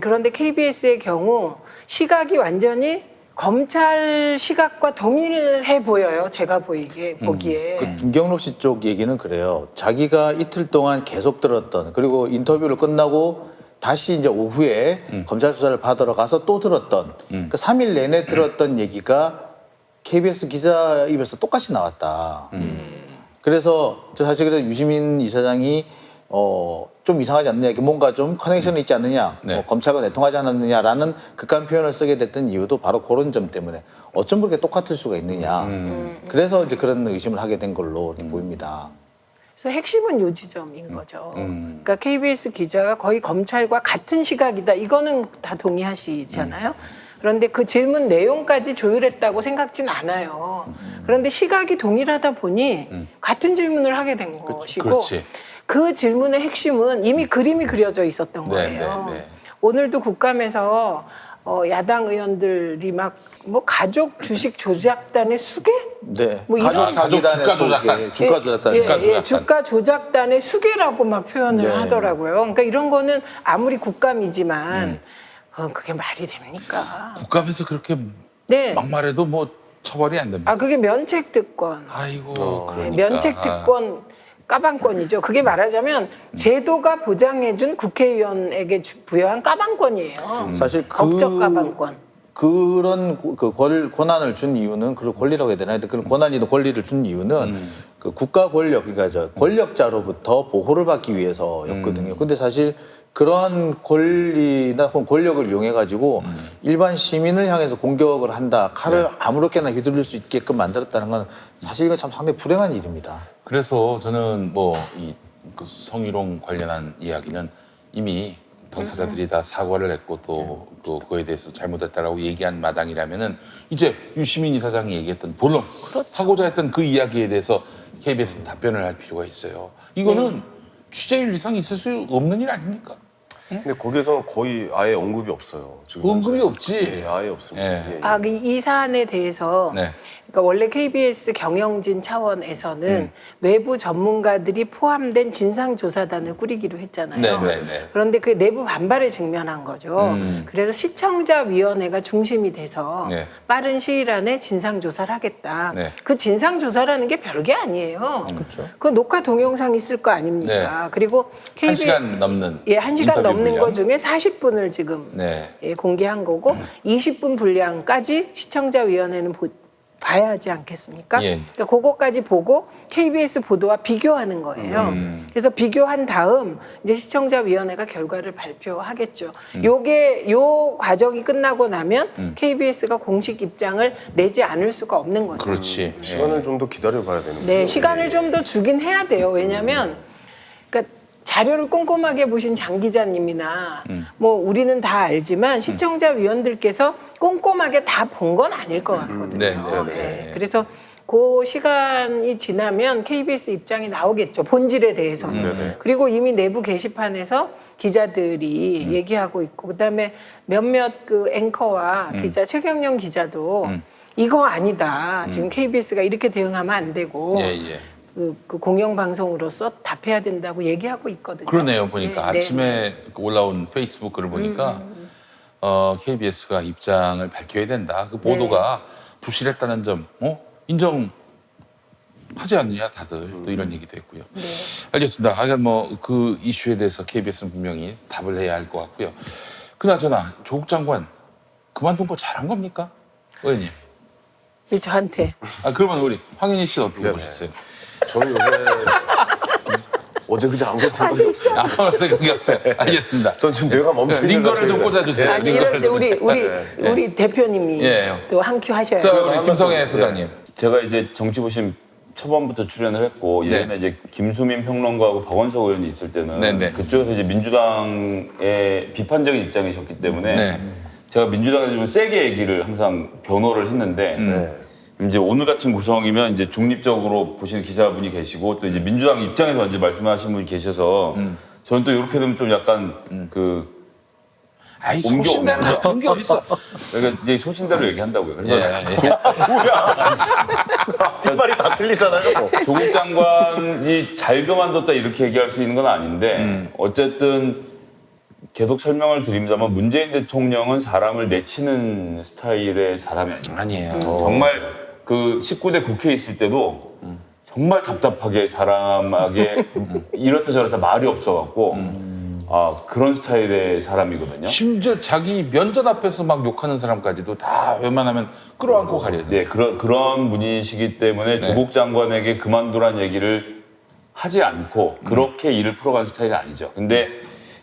그런데 KBS의 경우 시각이 완전히 검찰 시각과 동일해 보여요. 제가 보기에. 그 김경록 씨 쪽 얘기는 그래요. 자기가 이틀 동안 계속 들었던 그리고 인터뷰를 끝나고 다시 이제 오후에 검찰 수사를 받으러 가서 또 들었던 그 3일 내내 들었던 얘기가 KBS 기자 입에서 똑같이 나왔다. 그래서 저 사실 그래서 유시민 이사장이 좀 이상하지 않느냐, 뭔가 좀 커넥션이 있지 않느냐, 네. 검찰과 내통하지 않았느냐라는 극한 표현을 쓰게 됐던 이유도 바로 그런 점 때문에 어쩜 그렇게 똑같을 수가 있느냐. 그래서 이제 그런 의심을 하게 된 걸로 보입니다. 그래서 핵심은 요 지점인 거죠. 그러니까 KBS 기자가 거의 검찰과 같은 시각이다. 이거는 다 동의하시잖아요. 그런데 그 질문 내용까지 조율했다고 생각진 않아요. 그런데 시각이 동일하다 보니 같은 질문을 하게 된 것이고 그렇지. 그 질문의 핵심은 이미 그림이 그려져 있었던 거예요. 네. 오늘도 국감에서 야당 의원들이 막 뭐 가족 주식 조작단의 수괴? 네. 뭐 이런- 가족 주가 조작단. 주가 조작단. 주가 조작단. 주가 조작단의 수괴라고 막 표현을 네. 하더라고요. 그러니까 이런 거는 아무리 국감이지만 그게 말이 됩니까? 국감에서 그렇게 네. 막말해도 뭐 처벌이 안 됩니다. 아 그게 면책특권. 아이고, 네, 그러니까. 면책특권 까방권이죠. 그게 말하자면 제도가 보장해준 국회의원에게 부여한 까방권이에요. 사실 법적 까방권. 그런 그 권한을 준 이유는 그런 권리라고 해야 되나요? 그런 권한이든 권리를 준 이유는 그 국가 권력, 그러니까 저 권력자로부터 보호를 받기 위해서였거든요. 근데 사실 그러한 권리나 혹은 권력을 이용해 가지고 일반 시민을 향해서 공격을 한다, 칼을 아무렇게나 휘두를 수 있게끔 만들었다는 건 사실 이건 참 상당히 불행한 일입니다. 그래서 저는 이 성희롱 관련한 이야기는 이미 당사자들이 다 사과를 했고 또 그거에 대해서 잘못했다라고 얘기한 마당이라면은 이제 유시민 이사장이 얘기했던 본론 하고자 했던 그 이야기에 대해서 KBS는 답변을 할 필요가 있어요. 이거는 취재일 이상 있을 수 없는 일 아닙니까? 근데 거기에서는 거의 아예 언급이 없어요. 지금 언급이 현재. 없지. 예, 아예 없습니다. 예. 예, 예. 아, 이 사안에 대해서 네. 그러니까 원래 KBS 경영진 차원에서는 외부 전문가들이 포함된 진상조사단을 꾸리기로 했잖아요. 네. 그런데 그 내부 반발에 직면한 거죠. 그래서 시청자위원회가 중심이 돼서 네. 빠른 시일 안에 진상조사를 하겠다. 네. 그 진상조사라는 게 별게 아니에요. 그렇죠. 그 녹화 동영상 있을 거 아닙니까? 그리고 한 시간 넘는 예, 1시간 인터뷰 넘는 분량. 거 중에 40분을 지금 네. 예, 공개한 거고 20분 분량까지 시청자위원회는 봐야 하지 않겠습니까? 예. 그러니까 그거까지 보고 KBS 보도와 비교하는 거예요. 그래서 비교한 다음 이제 시청자위원회가 결과를 발표하겠죠. 요 과정이 끝나고 나면 KBS가 공식 입장을 내지 않을 수가 없는 거죠. 그렇지. 시간을 좀 더 기다려봐야 되는 네, 거죠. 시간을 좀 더 주긴 해야 돼요. 왜냐하면 그러니까 자료를 꼼꼼하게 보신 장 기자님이나 뭐 우리는 다 알지만 시청자위원들께서 꼼꼼하게 다 본 건 아닐 것 같거든요. 네. 그래서 그 시간이 지나면 KBS 입장이 나오겠죠. 본질에 대해서는. 그리고 이미 내부 게시판에서 기자들이 얘기하고 있고 그다음에 몇몇 그 앵커와 기자 최경영 기자도 이거 아니다. 지금 KBS가 이렇게 대응하면 안 되고 예. 그 공영방송으로서 답해야 된다고 얘기하고 있거든요. 그러네요. 보니까 네, 아침에 올라온 페이스북 글을 보니까 KBS가 입장을 밝혀야 된다. 그 보도가 부실했다는 점 인정하지 않느냐 다들 또 이런 얘기도 했고요. 네. 알겠습니다. 하여간 그 이슈에 대해서 KBS는 분명히 답을 해야 할 것 같고요. 그나저나 조국 장관 그만둔 거 잘한 겁니까? 의원님. 저한테 그러면 우리 황인희 씨는 어떻게 네. 보셨어요? 저는 요새 어제 그제 안 봤어요. 아무 생각이 없어요. 알겠습니다. 전 지금 뇌가 멈춰 있는 링거를 좀 상태예요. 꽂아주세요. 아니 이럴 때 우리 대표님이 예. 또 한 큐 하셔야 자, 돼요. 우리 김성애 소장님. 제가 이제 정치부심 초반부터 출연을 했고 네. 예전에 이제 김수민 평론가하고 박원석 의원이 있을 때는 네네. 그쪽에서 이제 민주당의 비판적인 입장이셨기 때문에 네. 제가 민주당에 좀 세게 얘기를 항상 변호를 했는데 네. 이제 오늘 같은 구성이면 이제 중립적으로 보시는 기자분이 계시고 또 이제 민주당 입장에서 이제 말씀하시는 분이 계셔서 저는 또 이렇게 되면 좀 약간 그 아이, 옮겨 소신대로 옮겨. 그런 게 어딨어. 그러니까 이제 소신대로 얘기한다고요. 그래서 뒷말이 다 틀리잖아요. 조국 장관이 잘 그만뒀다 이렇게 얘기할 수 있는 건 아닌데 어쨌든 계속 설명을 드립니다만 문재인 대통령은 사람을 내치는 스타일의 사람이 아니에요. 아니에요. 정말 그 19대 국회에 있을 때도 정말 답답하게 사람에게 이렇다 저렇다 말이 없어갖고 아 그런 스타일의 사람이거든요. 심지어 자기 면전 앞에서 막 욕하는 사람까지도 다 웬만하면 끌어안고 가려야 돼요. 네, 그런 분이시기 때문에 조국 장관에게 그만두란 얘기를 하지 않고 그렇게 일을 풀어가는 스타일이 아니죠. 근데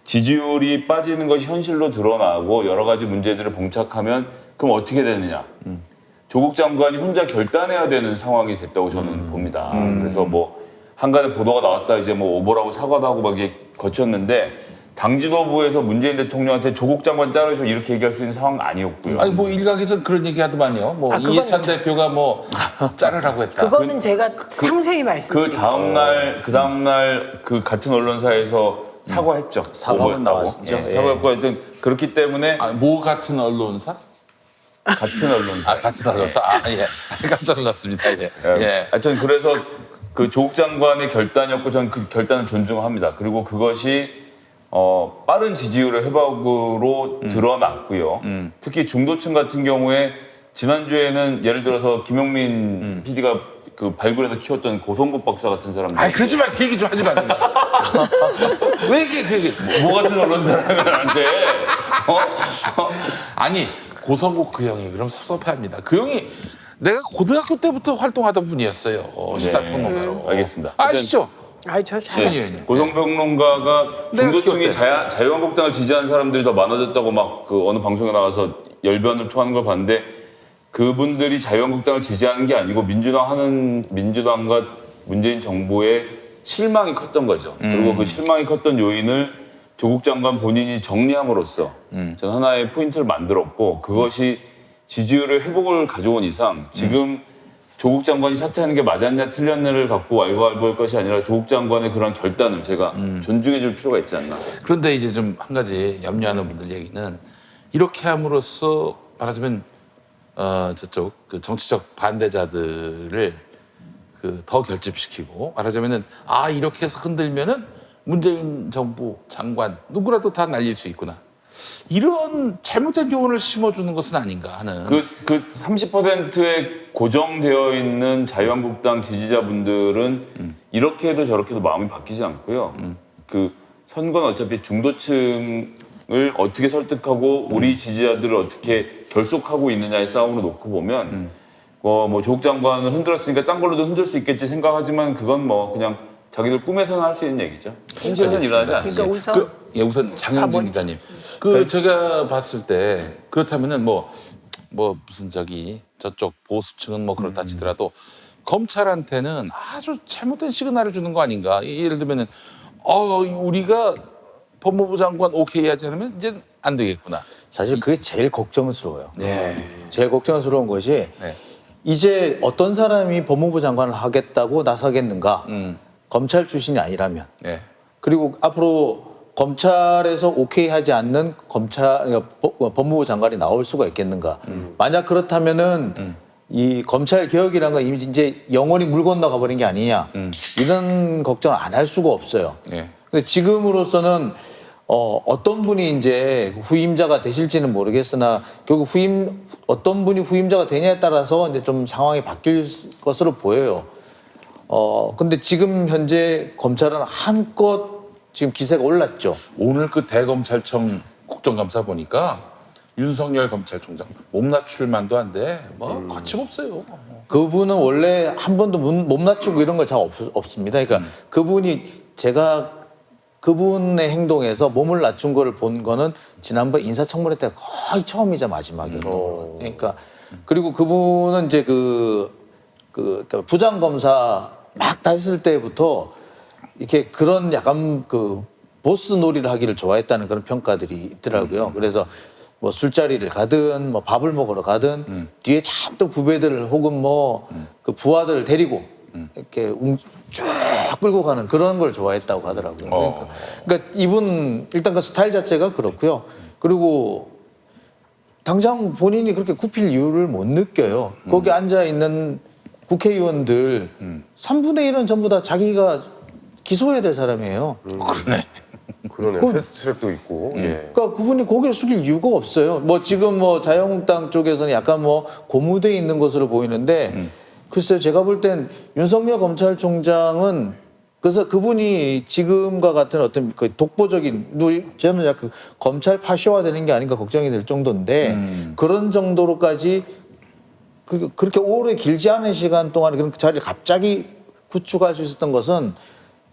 지지율이 빠지는 것이 현실로 드러나고 여러 가지 문제들을 봉착하면 그럼 어떻게 되느냐. 조국 장관이 혼자 결단해야 되는 상황이 됐다고 저는 봅니다. 그래서 뭐 한간에 보도가 나왔다 이제 뭐 오보라고 사과도 하고 막 이게 거쳤는데 당 지도부에서 문재인 대통령한테 조국 장관 자르셔 이렇게 얘기할 수 있는 상황은 아니었고요. 아니 뭐 일각에서 그런 얘기 하더만요. 뭐 아, 그건 이해찬 대표가 뭐 자르라고 했다. 그거는 제가 상세히 말씀드릴게요. 그 다음날 그 같은 언론사에서 사과했죠. 사과문 오보였다고. 나왔죠. 예, 예. 사과했고 하여튼 그렇기 때문에 아, 뭐 같은 언론사? 같은 언론사. 아, 같은 언론사. 아, 예. 깜짝 놀랐습니다. 예. 예. 예. 하여튼 그래서 그 조국 장관의 결단이었고 저는 그 결단을 존중합니다. 그리고 그것이 빠른 지지율의 회복으로 드러났고요. 특히 중도층 같은 경우에 지난주에는 예를 들어서 김용민 PD가 그 발굴해서 키웠던 고성국 박사 같은 사람들. 아니 그러지 마. 그 얘기 좀 하지 마. 왜 이게 그 얘기? 뭐 같은 언론사라면 나한테 아니 고성국 그 형이 그럼 섭섭해합니다. 그 형이 내가 고등학교 때부터 활동하던 분이었어요. 시사평론가로. 알겠습니다. 아시죠? 아이 저 잘. 예, 예. 고성평론가가 내가 중도층이 키웠대. 자유한국당을 지지하는 사람들이 더 많아졌다고 막 그 어느 방송에 나와서 열변을 토하는 걸 봤는데 그분들이 자유한국당을 지지하는 게 아니고 민주당과 문재인 정부의 실망이 컸던 거죠. 그리고 그 실망이 컸던 요인을 조국 장관 본인이 정리함으로써 저는 하나의 포인트를 만들었고 그것이 지지율의 회복을 가져온 이상 지금 조국 장관이 사퇴하는 게 맞았냐 틀렸냐를 갖고 왈가왈부할 것이 아니라 조국 장관의 그런 결단을 제가 존중해 줄 필요가 있지 않나. 그런데 이제 좀 한 가지 염려하는 분들 얘기는 이렇게 함으로써 말하자면 저쪽 그 정치적 반대자들을 그 더 결집시키고 말하자면은 아 이렇게 해서 흔들면은 문재인 정부 장관 누구라도 다 날릴 수 있구나. 이런 잘못된 교훈을 심어주는 것은 아닌가 하는. 그 30%에 고정되어 있는 자유한국당 지지자분들은 이렇게 해도 저렇게 해도 마음이 바뀌지 않고요. 그 선거는 어차피 중도층을 어떻게 설득하고 우리 지지자들을 어떻게 결속하고 있느냐의 싸움으로 놓고 보면 뭐 조국 장관을 흔들었으니까 딴 걸로도 흔들 수 있겠지 생각하지만 그건 뭐 그냥 자기들 꿈에서는 할 수 있는 얘기죠. 현실에서는 일어나지 않습니다. 그러니까 우선 우선 장영진 기자님. 제가 봤을 때 그렇다면은 뭐 무슨 저쪽 보수층은 뭐 그렇다 치더라도 검찰한테는 아주 잘못된 시그널을 주는 거 아닌가. 예를 들면은 우리가 법무부 장관 오케이 하지 않으면 이제 안 되겠구나. 사실 그게 제일 걱정스러워요. 네. 제일 걱정스러운 것이 네. 이제 어떤 사람이 법무부 장관을 하겠다고 나서겠는가? 검찰 출신이 아니라면. 네. 그리고 앞으로 검찰에서 오케이 하지 않는 법무부 장관이 나올 수가 있겠는가? 만약 그렇다면은 이 검찰 개혁이라는 건 이미 이제 영원히 물 건너가 버린 게 아니냐? 이런 걱정을 안 할 수가 없어요. 네. 근데 지금으로서는 어떤 분이 이제 후임자가 되실지는 모르겠으나 결국 어떤 분이 후임자가 되냐에 따라서 이제 좀 상황이 바뀔 것으로 보여요. 근데 지금 현재 검찰은 한껏 지금 기세가 올랐죠. 오늘 그 대검찰청 국정감사 보니까 윤석열 검찰총장 몸 낮출만도 한데 뭐 거침없어요. 그분은 원래 한 번도 몸 낮추고 이런 거 잘 없습니다. 그러니까 그분이 제가 그분의 행동에서 몸을 낮춘 거를 본 거는 지난번 인사청문회 때 거의 처음이자 마지막이었던 것 같아요. 그러니까 그리고 그분은 이제 그러니까 부장검사 막 다 했을 때부터 이렇게 그런 약간 그 보스 놀이를 하기를 좋아했다는 그런 평가들이 있더라고요. 그래서 뭐 술자리를 가든 뭐 밥을 먹으러 가든 뒤에 잔뜩 후배들 혹은 뭐 그 부하들 데리고 이렇게 쭉 끌고 가는 그런 걸 좋아했다고 하더라고요. 그러니까 이분 일단 그 스타일 자체가 그렇고요. 그리고 당장 본인이 그렇게 굽힐 이유를 못 느껴요. 거기 앉아 있는 국회의원들 3분의 1은 전부 다 자기가 기소해야 될 사람이에요. 그러네. 패스트트랙도 있고. 예. 그러니까 그분이 고개를 숙일 이유가 없어요. 뭐 지금 뭐 자유한국당 쪽에서는 약간 뭐 고무돼 있는 것으로 보이는데 글쎄요, 제가 볼 땐 윤석열 검찰총장은 그래서 그분이 지금과 같은 어떤 그 독보적인 저는 약간 검찰 파쇼화되는 게 아닌가 걱정이 될 정도인데 그런 정도로까지 그렇게 오래 길지 않은 시간 동안 그런 자리를 갑자기 구축할 수 있었던 것은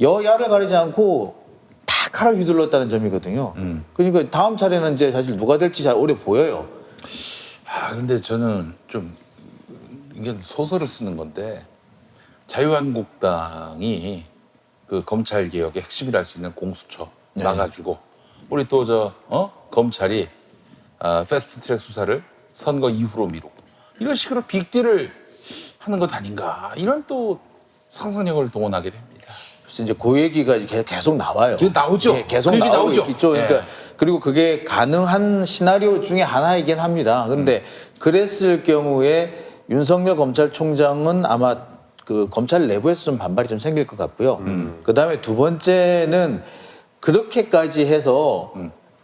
여야를 가리지 않고 다 칼을 휘둘렀다는 점이거든요. 그러니까 다음 차례는 이제 사실 누가 될지 잘 오래 보여요. 근데 저는 좀 이게 소설을 쓰는 건데 자유한국당이 그 검찰 개혁의 핵심이라 할 수 있는 공수처 놔가지고 우리 또 검찰이 패스트트랙 수사를 선거 이후로 미루고 이런 식으로 빅딜을 하는 것 아닌가 이런 또 상상력을 동원하게 됩니다. 그래서 이제 그 얘기가 계속 나와요. 그게 나오죠. 예, 계속 그 얘기 나오고 나오죠. 있죠. 그러니까 예. 그리고 그게 가능한 시나리오 중에 하나이긴 합니다. 그런데 그랬을 경우에 윤석열 검찰총장은 아마 그 검찰 내부에서 좀 반발이 좀 생길 것 같고요. 그다음에 두 번째는 그렇게까지 해서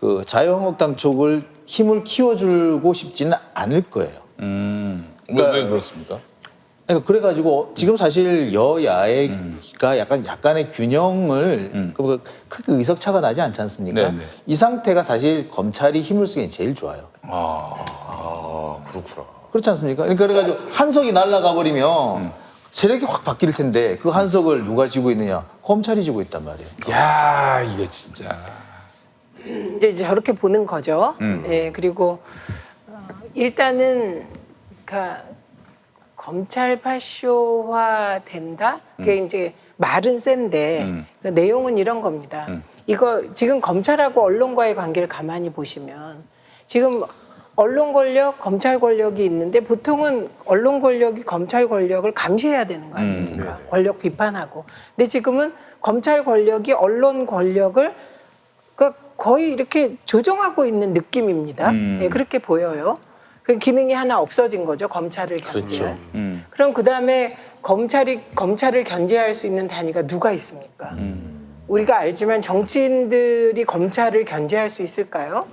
그 자유한국당 쪽을 힘을 키워주고 싶지는 않을 거예요. 왜 그렇습니까? 그러니까 그래가지고 지금 사실 여야가 약간의 균형을 크게 의석차가 나지 않지 않습니까? 네네. 이 상태가 사실 검찰이 힘을 쓰기엔 제일 좋아요. 그렇구나. 그렇지 않습니까? 그러니까 그래가지고 한석이 날아가 버리면 세력이 확 바뀔 텐데 그 한석을 누가 쥐고 있느냐? 검찰이 쥐고 있단 말이에요. 야 이게 진짜 이제 저렇게 보는 거죠. 예, 그리고 일단은 그러니까 검찰 파쇼화 된다. 그게 이제 말은 센데 그 내용은 이런 겁니다. 이거 지금 검찰하고 언론과의 관계를 가만히 보시면 지금 언론 권력, 검찰 권력이 있는데 보통은 언론 권력이 검찰 권력을 감시해야 되는 거 아닙니까? 권력 비판하고. 근데 지금은 검찰 권력이 언론 권력을 그러니까 거의 이렇게 조종하고 있는 느낌입니다. 예, 그렇게 보여요. 그 기능이 하나 없어진 거죠. 검찰을 견제할. 그럼 그다음에 검찰을 견제할 수 있는 단위가 누가 있습니까? 우리가 알지만 정치인들이 검찰을 견제할 수 있을까요?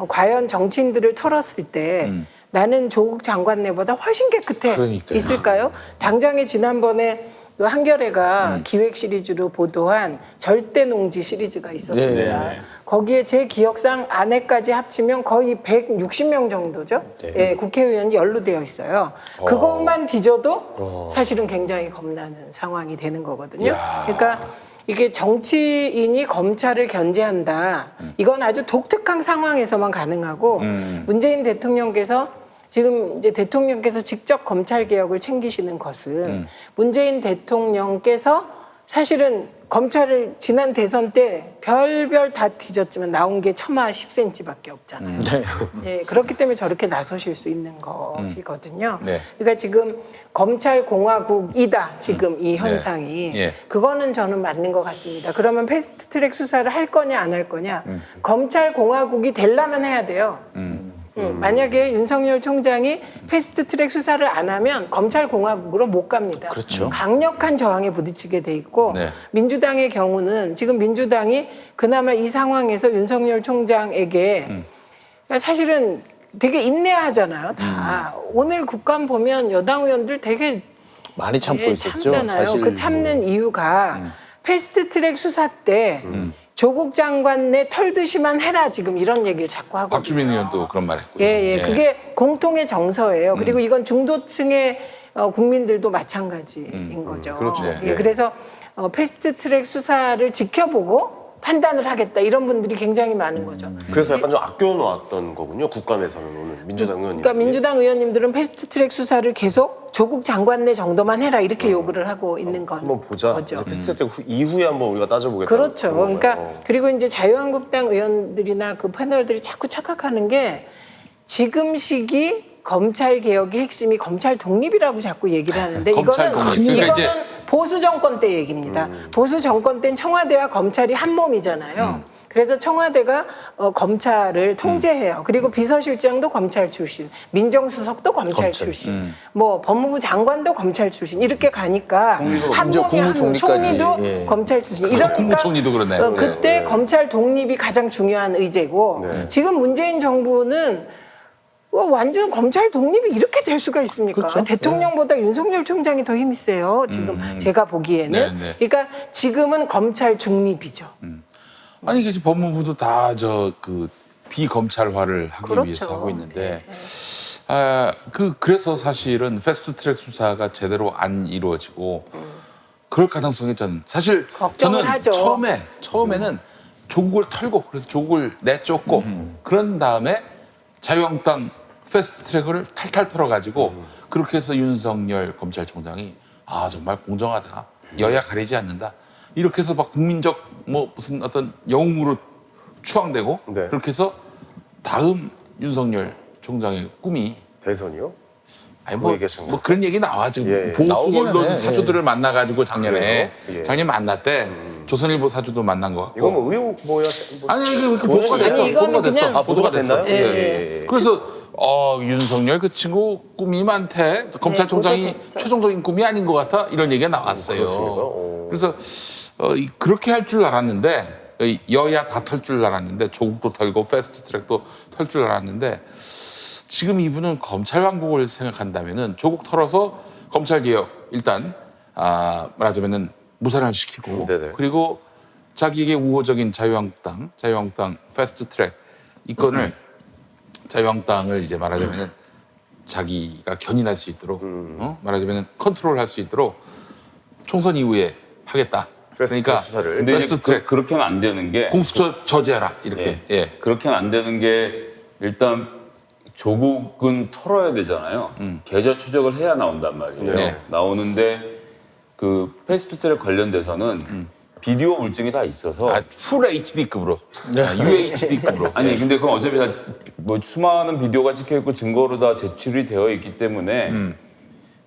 과연 정치인들을 털었을 때 나는 조국 장관네보다 훨씬 깨끗해 그러니까요. 있을까요? 당장에 지난번에 한겨레가 기획 시리즈로 보도한 절대농지 시리즈가 있었습니다. 네. 거기에 제 기억상 아내까지 합치면 거의 160명 정도죠. 네. 예, 국회의원이 연루되어 있어요. 그것만 뒤져도 사실은 굉장히 겁나는 상황이 되는 거거든요. 그러니까 이게 정치인이 검찰을 견제한다. 이건 아주 독특한 상황에서만 가능하고 문재인 대통령께서 지금 이제 대통령께서 직접 검찰 개혁을 챙기시는 것은 문재인 대통령께서 사실은 검찰을 지난 대선 때 별별 다 뒤졌지만 나온 게 1010cm밖에 없잖아요. 예, 그렇기 때문에 저렇게 나서실 수 있는 것이거든요. 네. 그러니까 지금 검찰 공화국이다 지금 이 현상이 예. 그거는 저는 맞는 것 같습니다. 그러면 패스트트랙 수사를 할 거냐 안 할 거냐 검찰 공화국이 되려면 해야 돼요. 만약에 윤석열 총장이 패스트트랙 수사를 안 하면 검찰 공화국으로 못 갑니다. 그렇죠. 강력한 저항에 부딪히게 돼 있고 네. 민주당의 경우는 지금 민주당이 그나마 이 상황에서 윤석열 총장에게 사실은 되게 인내하잖아요. 다 오늘 국감 보면 여당 의원들 되게 많이 참고 있었죠. 참잖아요. 사실 그 참는 이유가 패스트트랙 수사 때 조국 장관네 털듯이만 해라 지금 이런 얘기를 자꾸 하거든요. 박주민 의원도 그런 말 했고요. 예. 그게 공통의 정서예요. 그리고 이건 중도층의 국민들도 마찬가지인 거죠. 그렇죠. 예, 그래서 패스트트랙 수사를 지켜보고 판단을 하겠다 이런 분들이 굉장히 많은 거죠. 그래서 약간 좀 아껴놓았던 거군요. 국감에서는 오늘 민주당 의원님. 그러니까 민주당 의원님들은 패스트트랙 수사를 계속 조국 장관내 정도만 해라 이렇게 요구를 하고 있는 건 한번 보자. 거죠. 패스트트랙 이후에 한번 우리가 따져보겠다. 그렇죠. 그러니까 그리고 이제 자유한국당 의원들이나 그 패널들이 자꾸 착각하는 게 지금 시기 검찰 개혁의 핵심이 검찰 독립이라고 자꾸 얘기를 하는데 검찰 이거는 독립. 그러니까 이제 보수 정권 때 얘기입니다. 보수 정권 때는 청와대와 검찰이 한 몸이잖아요. 그래서 청와대가 검찰을 통제해요. 그리고 비서실장도 검찰 출신, 민정수석도 검찰 출신, 뭐 법무부 장관도 검찰 출신 이렇게 가니까 한 몸이 한 국무총리까지. 총리도 예. 검찰 출신. 이러니까 국무총리도 그러네요. 그때 검찰 독립이 가장 중요한 의제고 지금 문재인 정부는 완전 검찰 독립이 이렇게 될 수가 있습니까? 그렇죠. 대통령보다 윤석열 총장이 더 힘이 세요. 지금 제가 보기에는. 네, 네. 그러니까 지금은 검찰 중립이죠. 아니 이게 지금 법무부도 다 저 그 비검찰화를 하기 그렇죠. 위해서 하고 있는데 그래서 사실은 패스트트랙 수사가 제대로 안 이루어지고 그럴 가능성이 저는 사실 걱정을 저는 하죠. 처음에는 조국을 털고 그래서 조국을 내쫓고 그런 다음에 자유한국당 패스트트랙을 탈탈 털어가지고 그렇게 해서 윤석열 검찰총장이 정말 공정하다 여야 가리지 않는다 이렇게 해서 막 국민적 뭐 무슨 어떤 영웅으로 추앙되고 네. 그렇게 해서 다음 윤석열 총장의 꿈이 대선이요? 아니 그거 얘기하시는 뭐 그런 얘기 나와 지금 예, 예. 보수 나오기는 언론 해. 사주들을 만나가지고 작년에 그래요? 예. 작년 만났대 조선일보 사주도 만난 것 같고 이거 뭐 의혹 뭐야? 아니 그 보도가 됐어. 아니, 이거는 보도가 됐어. 그냥- 보도가 보도가 됐어. 됐나요? 예. 그래서 윤석열 그 친구 꿈이 많대. 검찰총장이 보도됐죠. 최종적인 꿈이 아닌 것 같아. 이런 얘기가 나왔어요. 그렇습니까? 오. 그래서 그렇게 할 줄 알았는데 여야 다 털 줄 알았는데 조국도 털고 패스트트랙도 털 줄 알았는데 지금 이분은 검찰 왕국을 생각한다면은 조국 털어서 검찰 개혁 일단 말하자면은 무산을 시키고 네네. 그리고 자기에게 우호적인 자유한국당 패스트트랙 이건을 자유한국당을 이제 말하자면은 자기가 견인할 수 있도록 말하자면은 컨트롤할 수 있도록 총선 이후에 하겠다. 그러니까 수사를. 근데 이제 패스트트랙 그렇게는 안 되는 게 공수처 저지해라 이렇게. 예. 그렇게는 안 되는 게 일단 조국은 털어야 되잖아요. 계좌 추적을 해야 나온단 말이에요. 네. 나오는데 그 패스트트랙 관련돼서는 비디오 물증이 다 있어서 풀 HD급으로, UHD급으로. 아니 근데 그건 어차피 다 뭐 수많은 비디오가 찍혀 있고 증거로 다 제출이 되어 있기 때문에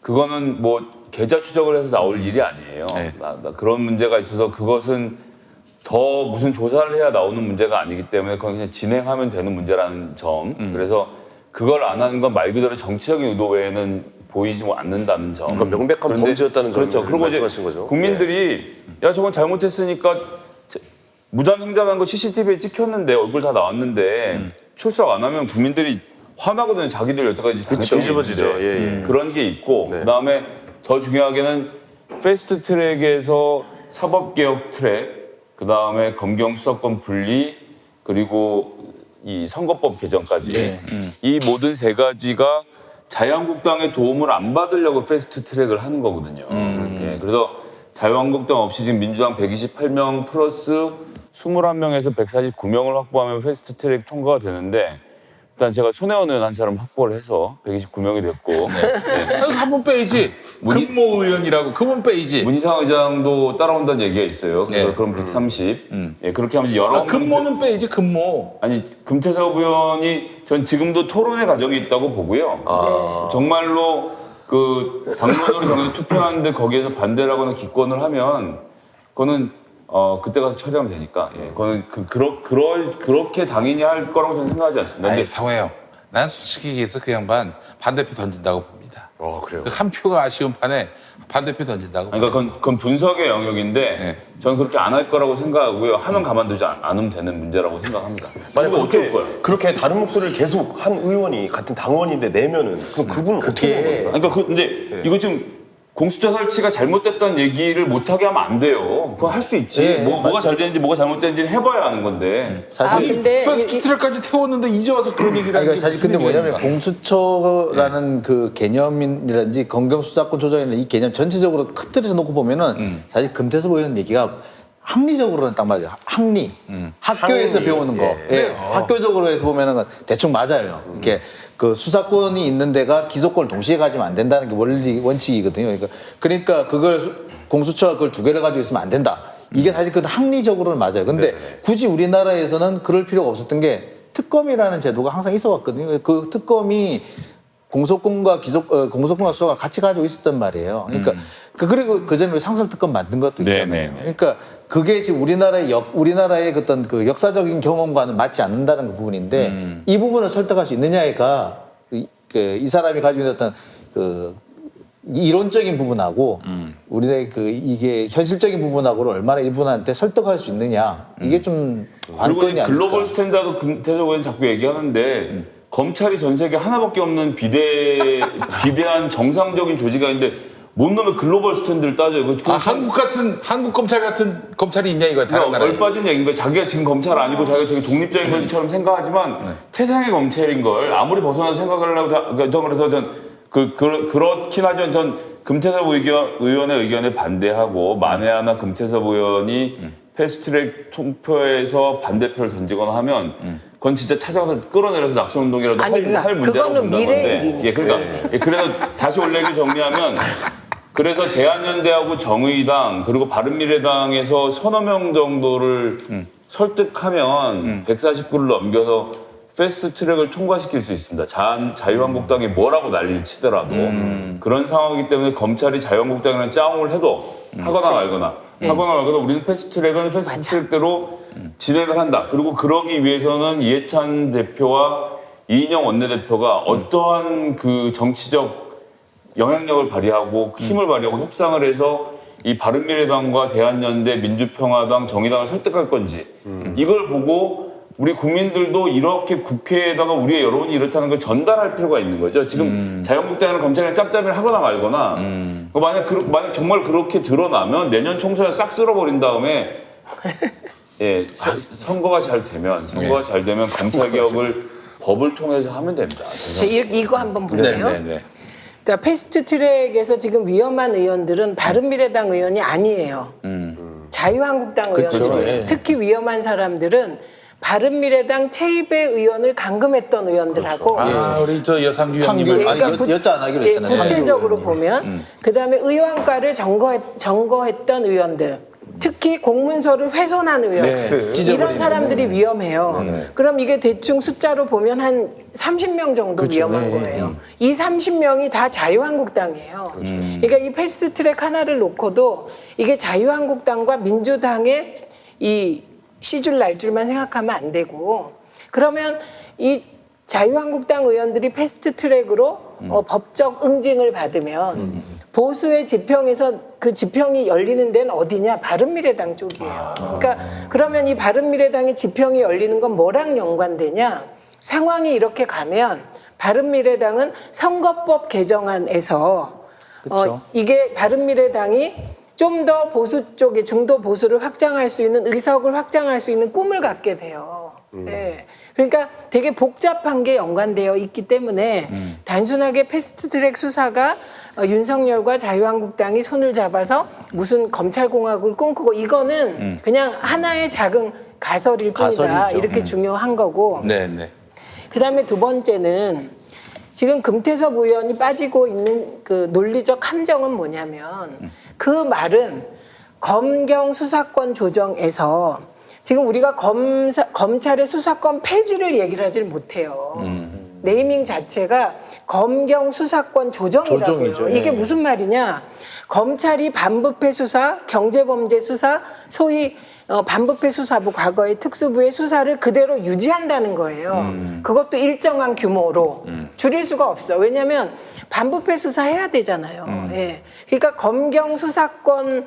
그거는 뭐 계좌 추적을 해서 나올 일이 아니에요. 네. 나 그런 문제가 있어서 그것은 더 무슨 조사를 해야 나오는 문제가 아니기 때문에 그건 그냥 진행하면 되는 문제라는 점. 그래서 그걸 안 하는 건 말 그대로 정치적인 의도 외에는 보이지 않는다는 점. 그러니까 명백한 그런데- 범죄였다는 점을 그렇죠. 그리고 이제 말씀하신 거죠. 국민들이 야 저건 잘못했으니까 무단 횡단한 거 CCTV에 찍혔는데 얼굴 다 나왔는데 출석 안 하면 국민들이 화나거든요. 자기들 여태까지 당했던 뒤집어지죠. 일인데. 예, 예. 그런 게 있고 네. 그다음에 더 중요하게는 패스트 트랙에서 사법개혁 트랙 그다음에 검경 수사권 분리 그리고 이 선거법 개정까지 이 모든 세 가지가 자유한국당의 도움을 안 받으려고 패스트 트랙을 하는 거거든요. 예, 그래서 자유한국당 없이 지금 민주당 128명 플러스 21명에서 149명을 확보하면 패스트 트랙 통과가 되는데 일단 제가 손혜원 의원 한 사람 확보를 해서 129명이 됐고 네. 그래서 한번 빼야지. 근모 의원이라고 그분 빼야지. 문희상 의장도 따라온다는 얘기가 있어요. 그래서 네. 그럼 130. 예, 그렇게 하면서 여러 근모는 빼야지 근모. 아니 금태섭 의원이 전 지금도 토론의 과정이 있다고 보고요. 정말로 그 당론으로 정해서 투표하는데 거기에서 반대를 하거나 기권을 하면 그거는 그때 가서 처리하면 되니까 예, 그거는 그렇게 당연히 할 거라고 저는 생각하지 않습니다. 아니 근데 성호요. 난 솔직히 얘기해서 그 양반 반대표 던진다고 봅니다. 그래요. 그 한 표가 아쉬운 판에 반대표 던진다고. 그러니까 그건 분석의 영역인데 네. 저는 그렇게 안 할 거라고 생각하고요. 하면 가만두지 않으면 되는 문제라고 생각합니다. 만약 그거 어쩔 거예요. 그렇게 다른 목소리를 계속 한 의원이 같은 당원인데 내면은 그럼 그분은 어떻게 되는 겁니까? 그러니까 근데 이거 지금 공수처 설치가 잘못됐다는 얘기를 못하게 하면 안 돼요. 그거 할 수 있지. 예, 뭐가 잘 되는지 뭐가 잘못됐는지 해봐야 하는 건데. 사실 근데 패스트트랙까지 태웠는데 이제 와서 그런 얘기를 하는 게 사실 무슨 근데 뭐냐면 얘기입니까? 공수처라는 그 개념이라든지 검경수사권 조정이라는 이 개념 전체적으로 큰 틀에서 놓고 보면은 사실 금태섭 의원 얘기가 합리적으로는 딱 맞아요. 합리. 학교에서 합리. 배우는 거. 예. 학교적으로 해서 보면은 대충 맞아요. 이렇게 그 수사권이 있는 데가 기소권을 동시에 가지면 안 된다는 게 원칙이거든요. 그러니까 그걸 공수처가 그걸 두 개를 가지고 있으면 안 된다. 이게 사실 그 합리적으로는 맞아요. 근데 굳이 우리나라에서는 그럴 필요가 없었던 게 특검이라는 제도가 항상 있어 왔거든요. 그 특검이 공소권과 공소권과 수사가 같이 가지고 있었단 말이에요. 그러니까 그리고 그 전에 상설특검 만든 것도 있잖아요. 네네네. 그러니까 그게 지금 우리나라의 어떤 그 역사적인 경험과는 맞지 않는다는 그 부분인데 이 부분을 설득할 수 있느냐가 이 사람이 가지고 있는 어떤 그 이론적인 부분하고 우리의 그 이게 현실적인 부분하고를 얼마나 이분한테 설득할 수 있느냐 이게 좀 그리고 관건이 이 글로벌 아닐까. 스탠다드 금태섭 의원 자꾸 얘기하는데 검찰이 전 세계 하나밖에 없는 비대한 정상적인 조직이 있는데 뭔 놈의 글로벌 스탠드를 따져요. 한국 검찰 같은 검찰이 있냐 이거야 다른 나라에. 얼빠진 얘기인 거예요. 자기가 지금 검찰 아니고 자기가 되게 독립적인 것처럼 생각하지만 태상의 검찰인 걸 아무리 벗어나서 생각을 하려고 그래서 전 그렇긴 하지만 전 금태섭 의원의 의견에 반대하고 만에 하나 금태섭 의원이 패스트트랙 통표에서 반대표를 던지거나 하면 그건 진짜 찾아가서 끌어내려서 낙선운동이라도 아니, 할 문제라고 그거는 본다는 건데. 미래 예, 그러니까 그래서 다시 원래 얘기 정리하면 그래서 대한연대하고 정의당 그리고 바른미래당에서 서너 명 정도를 설득하면 149를 넘겨서 패스트트랙을 통과시킬 수 있습니다. 자유한국당이 뭐라고 난리를 치더라도 그런 상황이기 때문에 검찰이 자유한국당이랑 짜움을 해도 하거나 말거나 우리는 패스트트랙은 패스트트랙대로 진행을 한다. 그리고 그러기 위해서는 이해찬 대표와 이인영 원내대표가 어떠한 그 정치적 영향력을 발휘하고 힘을 발휘하고 협상을 해서 이 바른미래당과 대한연대, 민주평화당, 정의당을 설득할 건지 이걸 보고 우리 국민들도 이렇게 국회에다가 우리의 여론이 이렇다는 걸 전달할 필요가 있는 거죠. 지금 자유한국당이나 검찰이랑 짭짭이를 하거나 말거나 만약 정말 그렇게 드러나면 내년 총선에 싹 쓸어버린 다음에 예, 선거가 잘 되면 검찰 개혁을 법을 통해서 하면 됩니다. 이거 한번 보세요. 네네네. 그러니까 패스트트랙에서 지금 위험한 의원들은 바른미래당 의원이 아니에요. 자유한국당 의원들. 예. 특히 위험한 사람들은 바른미래당 체입의 의원을 감금했던 의원들하고 우리 저 여상규 상규 형님을 아니 여자 안 하기로 했잖아요. 구체적으로 보면 그다음에 의원과를 점거했던 의원들, 특히 공문서를 훼손한 의원, 이런 사람들이 위험해요. 그럼 이게 대충 숫자로 보면 한 30명 정도 위험한 거예요. 이 30명이 다 자유한국당이에요. 그러니까 이 패스트트랙 하나를 놓고도 이게 자유한국당과 민주당의 이 시줄 날줄만 생각하면 안 되고, 그러면 이 자유한국당 의원들이 패스트트랙으로 법적 응징을 받으면 보수의 지평에서 그 지평이 열리는 데는 어디냐? 바른미래당 쪽이에요. 그러니까 그러면 이 바른미래당의 지평이 열리는 건 뭐랑 연관되냐? 상황이 이렇게 가면 바른미래당은 선거법 개정안에서 이게 바른미래당이 좀 더 보수 쪽에 중도 보수를 확장할 수 있는 의석을 확장할 수 있는 꿈을 갖게 돼요. 네. 그러니까 되게 복잡한 게 연관되어 있기 때문에 단순하게 패스트트랙 수사가 윤석열과 자유한국당이 손을 잡아서 무슨 검찰공화국을 꿈꾸고 이거는 그냥 하나의 작은 가설일 뿐이다. 가설이죠. 이렇게 중요한 거고. 네네. 그다음에 두 번째는 지금 금태섭 의원이 빠지고 있는 그 논리적 함정은 뭐냐면 그 말은 검경 수사권 조정에서 지금 우리가 검찰의 수사권 폐지를 얘기를 하질 못해요. 네이밍 자체가 검경 수사권 조정이라고요. 조정이죠. 이게 무슨 말이냐? 검찰이 반부패 수사, 경제범죄 수사, 소위 반부패 수사부 과거의 특수부의 수사를 그대로 유지한다는 거예요. 그것도 일정한 규모로 줄일 수가 없어. 왜냐하면 반부패 수사해야 되잖아요. 예. 그러니까 검경 수사권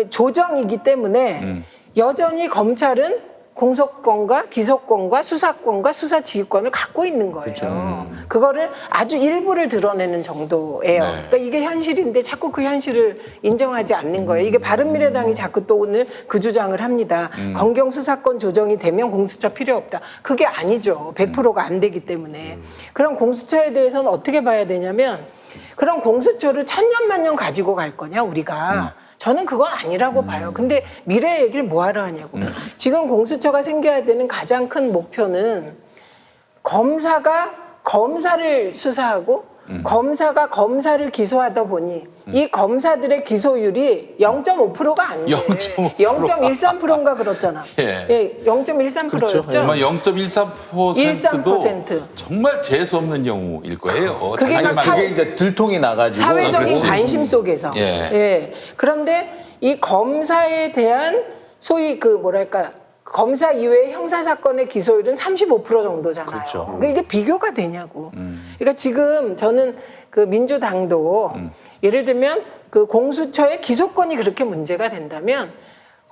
조정이기 때문에 여전히 검찰은 공소권과 기소권과 수사권과 수사지휘권을 갖고 있는 거예요. 그거를 아주 일부를 드러내는 정도예요. 그러니까 이게 현실인데 자꾸 그 현실을 인정하지 않는 거예요. 이게 바른미래당이 자꾸 또 오늘 그 주장을 합니다. 검경 수사권 조정이 되면 공수처 필요 없다. 그게 아니죠. 100%가 안 되기 때문에. 그럼 공수처에 대해서는 어떻게 봐야 되냐면 그럼 공수처를 천년만년 가지고 갈 거냐 우리가. 저는 그건 아니라고 봐요. 근데 미래 얘기를 뭐하러 하냐고. 지금 공수처가 생겨야 되는 가장 큰 목표는 검사가 검사를 수사하고 검사가 검사를 기소하다 보니 이 검사들의 기소율이 0.5%가 안 돼. 0.5%. 0.13%인가 그렇잖아. 예. 0.13%였죠. 정말 0.13%도 13%. 정말 재수 없는 경우일 거예요. 그게 막 자기만 그게 이제 들통이 나가지고 사회적인 그렇지. 관심 속에서. 예. 그런데 이 검사에 대한 소위 그 뭐랄까 검사 이외의 형사 사건의 기소율은 35% 정도잖아요. 그렇죠. 그러니까 이게 비교가 되냐고. 그러니까 지금 저는 그 민주당도 예를 들면 그 공수처의 기소권이 그렇게 문제가 된다면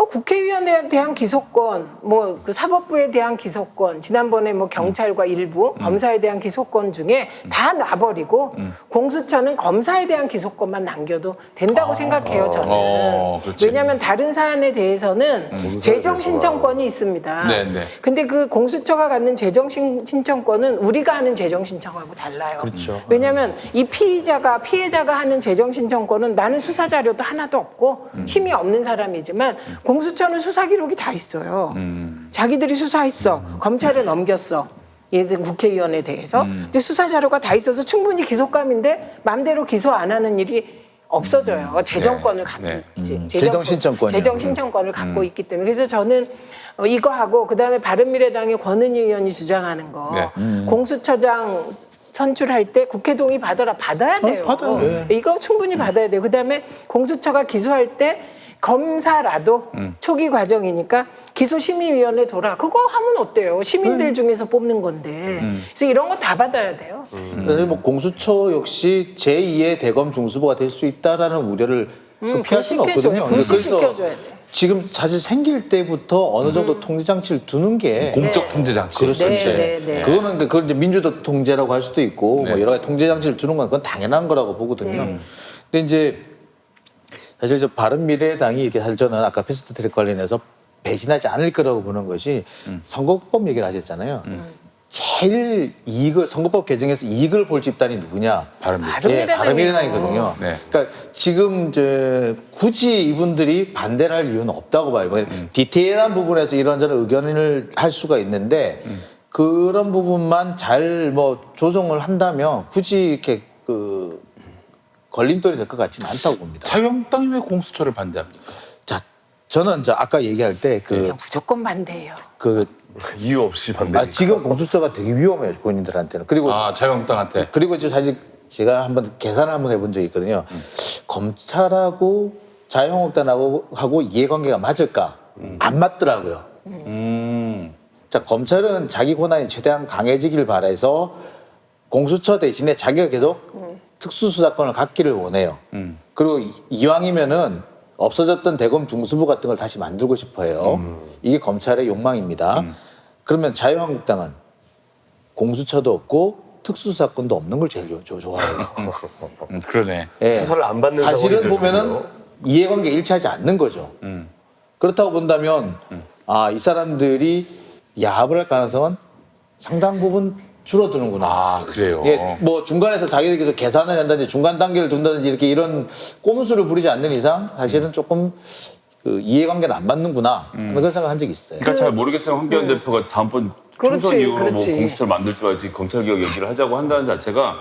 국회의원에 대한 기소권, 뭐 그 사법부에 대한 기소권, 지난번에 뭐 경찰과 일부 검사에 대한 기소권 중에 다 놔버리고 공수처는 검사에 대한 기소권만 남겨도 된다고 생각해요, 저는. 그렇지. 왜냐하면 다른 사안에 대해서는 재정 신청권이 있습니다. 네, 네. 근데 그 공수처가 갖는 재정 신청권은 우리가 하는 재정 신청하고 달라요. 그렇죠. 왜냐하면 이 피해자가 하는 재정 신청권은 나는 수사 자료도 하나도 없고 힘이 없는 사람이지만 공수처는 수사 기록이 다 있어요. 자기들이 수사했어. 검찰에 넘겼어. 얘들 국회의원에 대해서. 근데 수사 자료가 다 있어서 충분히 기소감인데 마음대로 기소 안 하는 일이 없어져요. 재정권을 갖고 네. 있지. 재정 신청권이요. 재정 신청권을 갖고 있기 때문에. 그래서 저는 이거 하고 그다음에 바른미래당의 권은희 의원이 주장하는 거 네. 공수처장 선출할 때 국회 동의 받아야 돼요. 받아요. 예. 이거 충분히 받아야 돼요. 그다음에 공수처가 기소할 때 검사라도 초기 과정이니까 기소심의위원회 돌아 그거 하면 어때요? 시민들 중에서 뽑는 건데 그래서 이런 거 다 받아야 돼요. 그래서 뭐 공수처 역시 제2의 대검 중수부가 될 수 있다라는 우려를 피할 수는 없거든요. 불식시켜줘야 돼. 지금 사실 생길 때부터 어느 정도 통제 장치를 두는 게 공적 통제 장치. 그렇지. 네. 그거는 그걸 이제 민주적 통제라고 할 수도 있고 뭐 여러 가지 통제 장치를 두는 건 그건 당연한 거라고 보거든요. 근데 이제 사실 저 바른미래당이 이렇게 사실 저는 아까 패스트트랙 관련해서 배신하지 않을 거라고 보는 것이 선거법 얘기를 하셨잖아요. 제일 선거법 개정에서 이익을 볼 집단이 누구냐? 바른미래당이거든요. 네. 그러니까 지금 이제 굳이 이분들이 반대를 할 이유는 없다고 봐요. 디테일한 부분에서 이런저런 의견을 할 수가 있는데 그런 부분만 잘 뭐 조정을 한다면 굳이 이렇게 그 걸림돌이 될 것 같지는 않다고 봅니다. 자유한국당이 왜 공수처를 반대합니까? 자, 저는 아까 얘기할 때 그냥 무조건 반대예요. 이유 없이 반대. 지금 공수처가 되게 위험해요 본인들한테는. 그리고 자유한국당한테. 그리고 이제 사실 제가 한번 계산을 한번 해본 적이 있거든요. 검찰하고 자유한국당하고 이해관계가 맞을까? 안 맞더라고요. 자, 검찰은 자기 권한이 최대한 강해지길 바라서 공수처 대신에 자기가 계속 특수수사권을 갖기를 원해요. 그리고 이왕이면은 없어졌던 대검 중수부 같은 걸 다시 만들고 싶어요. 이게 검찰의 욕망입니다. 그러면 자유한국당은 공수처도 없고 특수수사권도 없는 걸 제일 좋아해요. 그러네. 예. 수사를 안 받는 사실은 상황이 제일 보면은 좋네요. 이해관계 일치하지 않는 거죠. 그렇다고 본다면 이 사람들이 야합을 할 가능성은 상당 부분 줄어드는구나. 그래요. 예, 뭐 중간에서 자기들끼리 계산을 한다든지 중간 단계를 둔다든지 이렇게 이런 꼼수를 부리지 않는 이상 사실은 조금 그 이해관계는 안 맞는구나 그런 생각한 적이 있어요. 그러니까 잘 모르겠어요. 황교안 대표가 다음번 총선 이후로 그렇지. 뭐 공수처를 만들지 말지 검찰개혁 얘기를 하자고 한다는 자체가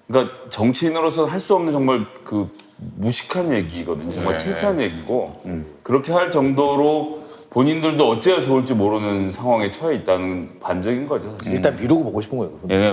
그러니까 정치인으로서 할 수 없는 정말 그 무식한 얘기거든요. 정말 창피한 얘기고 그렇게 할 정도로 본인들도 어째야 좋을지 모르는 상황에 처해 있다는 반증인 거죠. 사실. 일단 미루고 보고 싶은 거예요. 예.